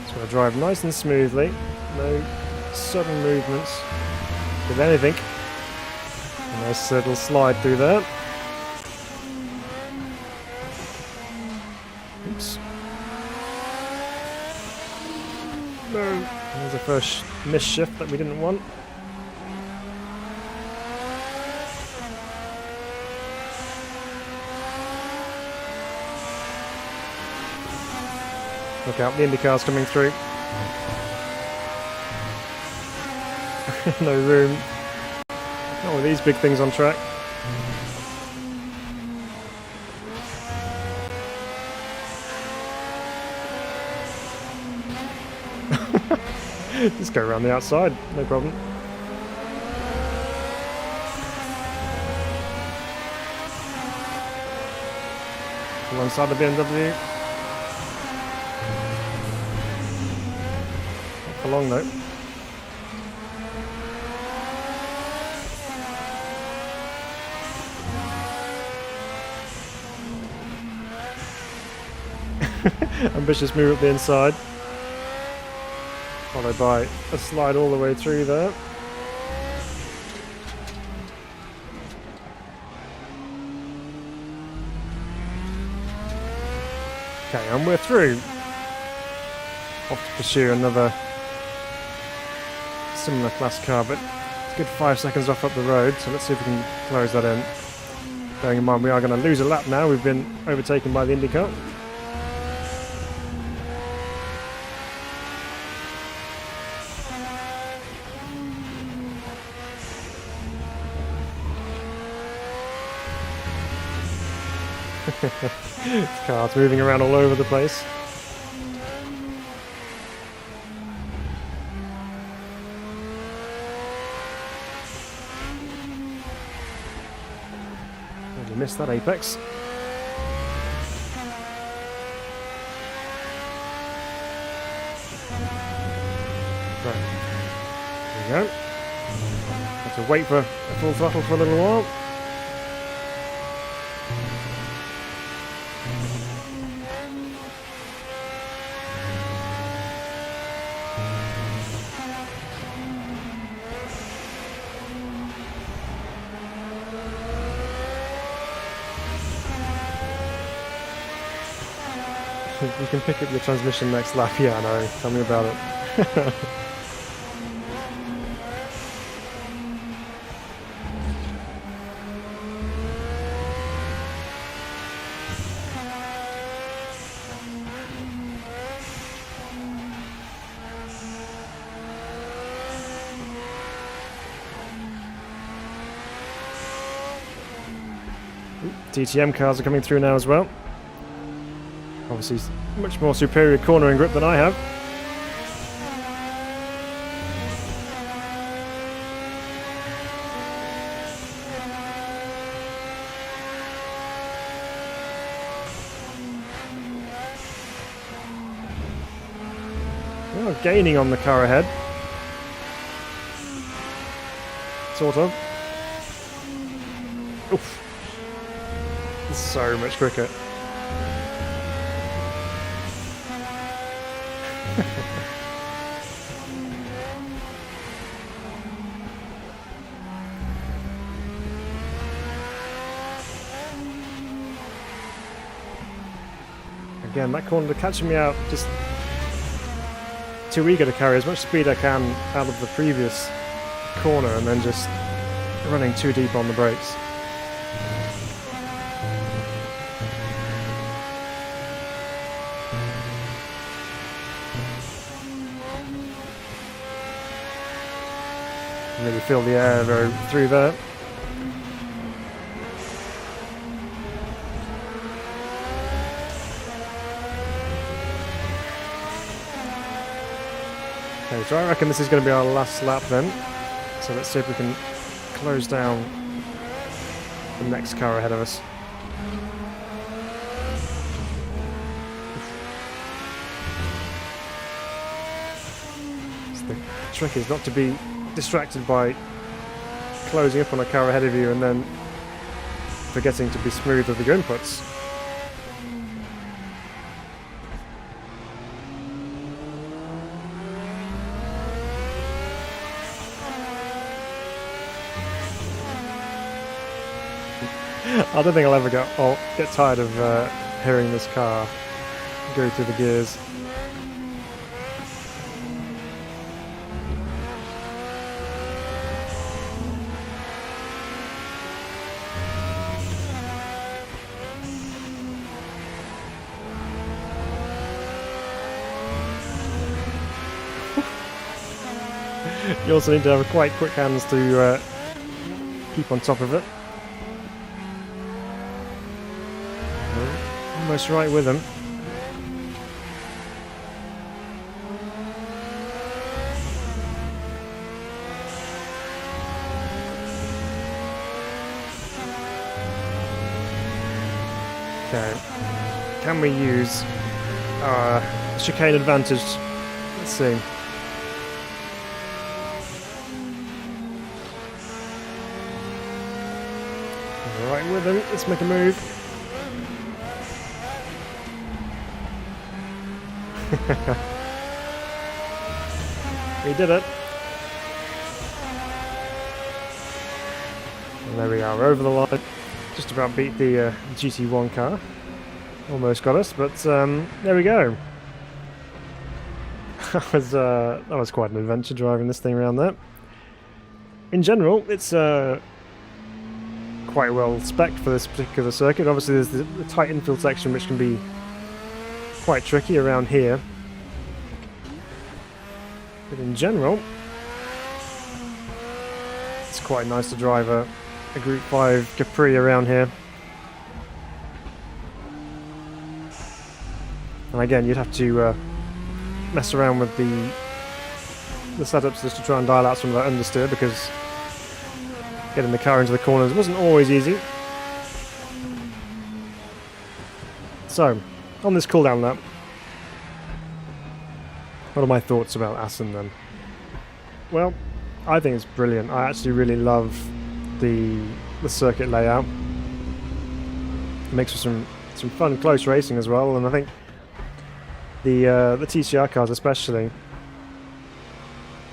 Just want to drive nice and smoothly, no sudden movements with anything. A nice little slide through there. Oops. No. There's a first missed shift that we didn't want. Look out, the Indy car's coming through. No room. Not with these big things on track. Just go around the outside, no problem. Alongside the BMW. Not for long though. Ambitious move up the inside. Followed by a slide all the way through there. Okay, and we're through. Off to pursue another similar class car, but it's a good 5 seconds off up the road, so let's see if we can close that in. Bearing in mind we are going to lose a lap now, we've been overtaken by the Indy car. This car's moving around all over the place. Really missed that apex. Right, there we go. Have to wait for a full throttle for a little while. You can pick up your transmission next lap. Yeah, I know. Tell me about it. DTM cars are coming through now as well. Obviously, much more superior cornering grip than I have. We are gaining on the car ahead. Sort of. Oof. It's so much quicker. Again, that corner catching me out, just too eager to carry as much speed I can out of the previous corner and then just running too deep on the brakes. Really feel the air go through there. Okay, so I reckon this is going to be our last lap then. So let's see if we can close down the next car ahead of us. So the trick is not to be distracted by closing up on a car ahead of you and then forgetting to be smooth with your inputs. I don't think I'll ever get tired of hearing this car go through the gears. You also need to have quite quick hands to keep on top of it. Almost right with him. Okay. Can we use our chicane advantage? Let's see. Right with him. Let's make a move. We did it. And there we are, we're over the line. Just about beat the GT1 car. Almost got us, but there we go. That was quite an adventure driving this thing around there. In general, it's quite well spec'd for this particular circuit. Obviously there's the tight infield section which can be quite tricky around here. But in general, it's quite nice to drive a Group 5 Capri around here. And again, you'd have to mess around with the setups just to try and dial out some of that understeer, because getting the car into the corners wasn't always easy. So, on this cooldown lap, what are my thoughts about Assen then? Well, I think it's brilliant. I actually really love the circuit layout. It makes for some fun close racing as well, and I think the TCR cars especially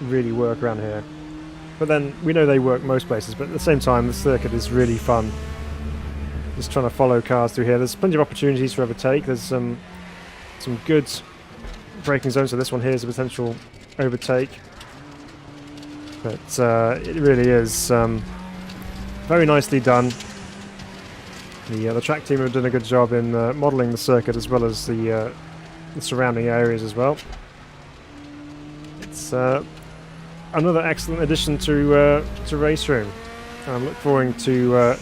really work around here. But then we know they work most places, but at the same time the circuit is really fun. Just trying to follow cars through here. There's plenty of opportunities for overtake. There's some good braking zones, so this one here is a potential overtake. But it really is very nicely done. The track team have done a good job in modelling the circuit as well as the surrounding areas as well. It's another excellent addition to RaceRoom. I look forward to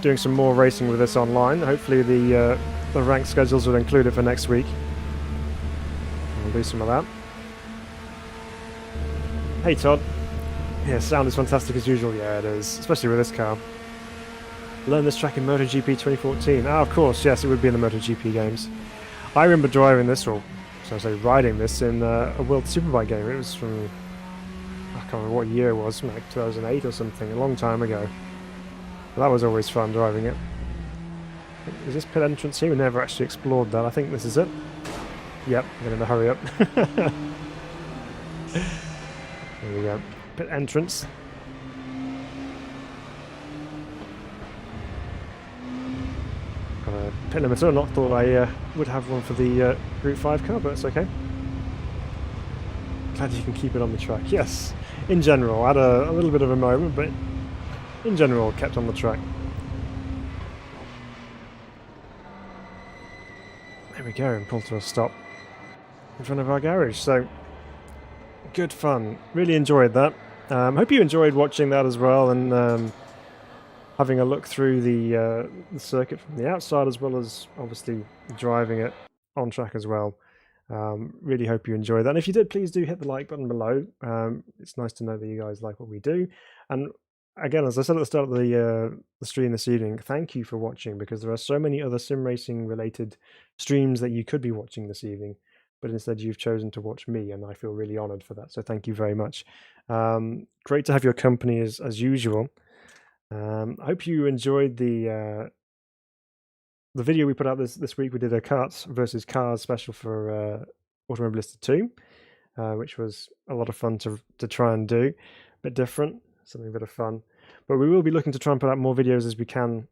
doing some more racing with this online. Hopefully the ranked schedules will include it for next week. We'll do some of that. Hey Todd. Yeah, sound is fantastic as usual. Yeah, it is, especially with this car. Learn this track in MotoGP 2014. Ah, of course, yes, it would be in the MotoGP games. I remember driving this, or should I say riding this, in a World Superbike game. It was from, I can't remember what year it was, like 2008 or something, a long time ago. But that was always fun driving it. Is this pit entrance here? We never actually explored that. I think this is it. Yep, I'm going to hurry up. There we go. Pit entrance. Got a pit limiter. Not thought I would have one for the Group 5 car, but it's okay. Glad you can keep it on the track. Yes, in general, I had a little bit of a moment, but in general, kept on the track. There we go, and pulled to a stop in front of our garage. So, good fun. Really enjoyed that. Hope you enjoyed watching that as well, and having a look through the circuit from the outside, as well as obviously driving it on track as well. Really hope you enjoy that. And if you did, please do hit the like button below. It's nice to know that you guys like what we do. And again, as I said at the start of the stream this evening, thank you for watching, because there are so many other sim racing related streams that you could be watching this evening, but instead you've chosen to watch me, and I feel really honored for that. So thank you very much. Great to have your company as usual. I hope you enjoyed the video we put out this week. We did a karts versus cars special for Automobilista 2, which was a lot of fun to try and do. A bit different, something a bit of fun. But we will be looking to try and put out more videos as we can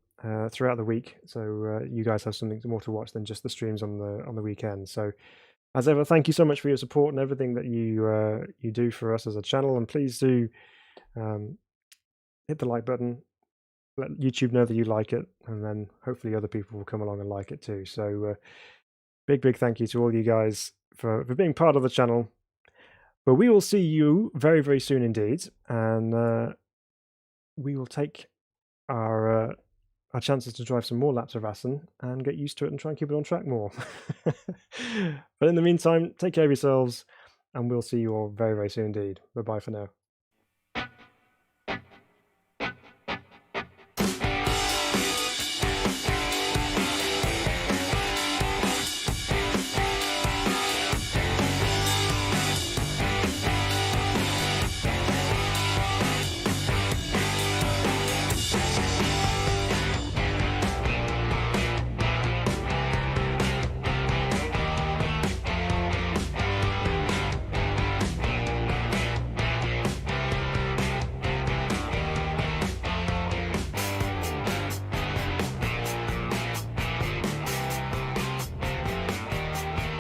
throughout the week, so you guys have something more to watch than just the streams on the weekend. So as ever, thank you so much for your support and everything that you do for us as a channel, and please do hit the like button. Let YouTube know that you like it, and then hopefully other people will come along and like it too. So big thank you to all you guys for being part of the channel. But we will see you very, very soon indeed, and we will take our chances to drive some more laps of Assen and get used to it and try and keep it on track more. But in the meantime, take care of yourselves, and we'll see you all very, very soon indeed. Bye-bye for now.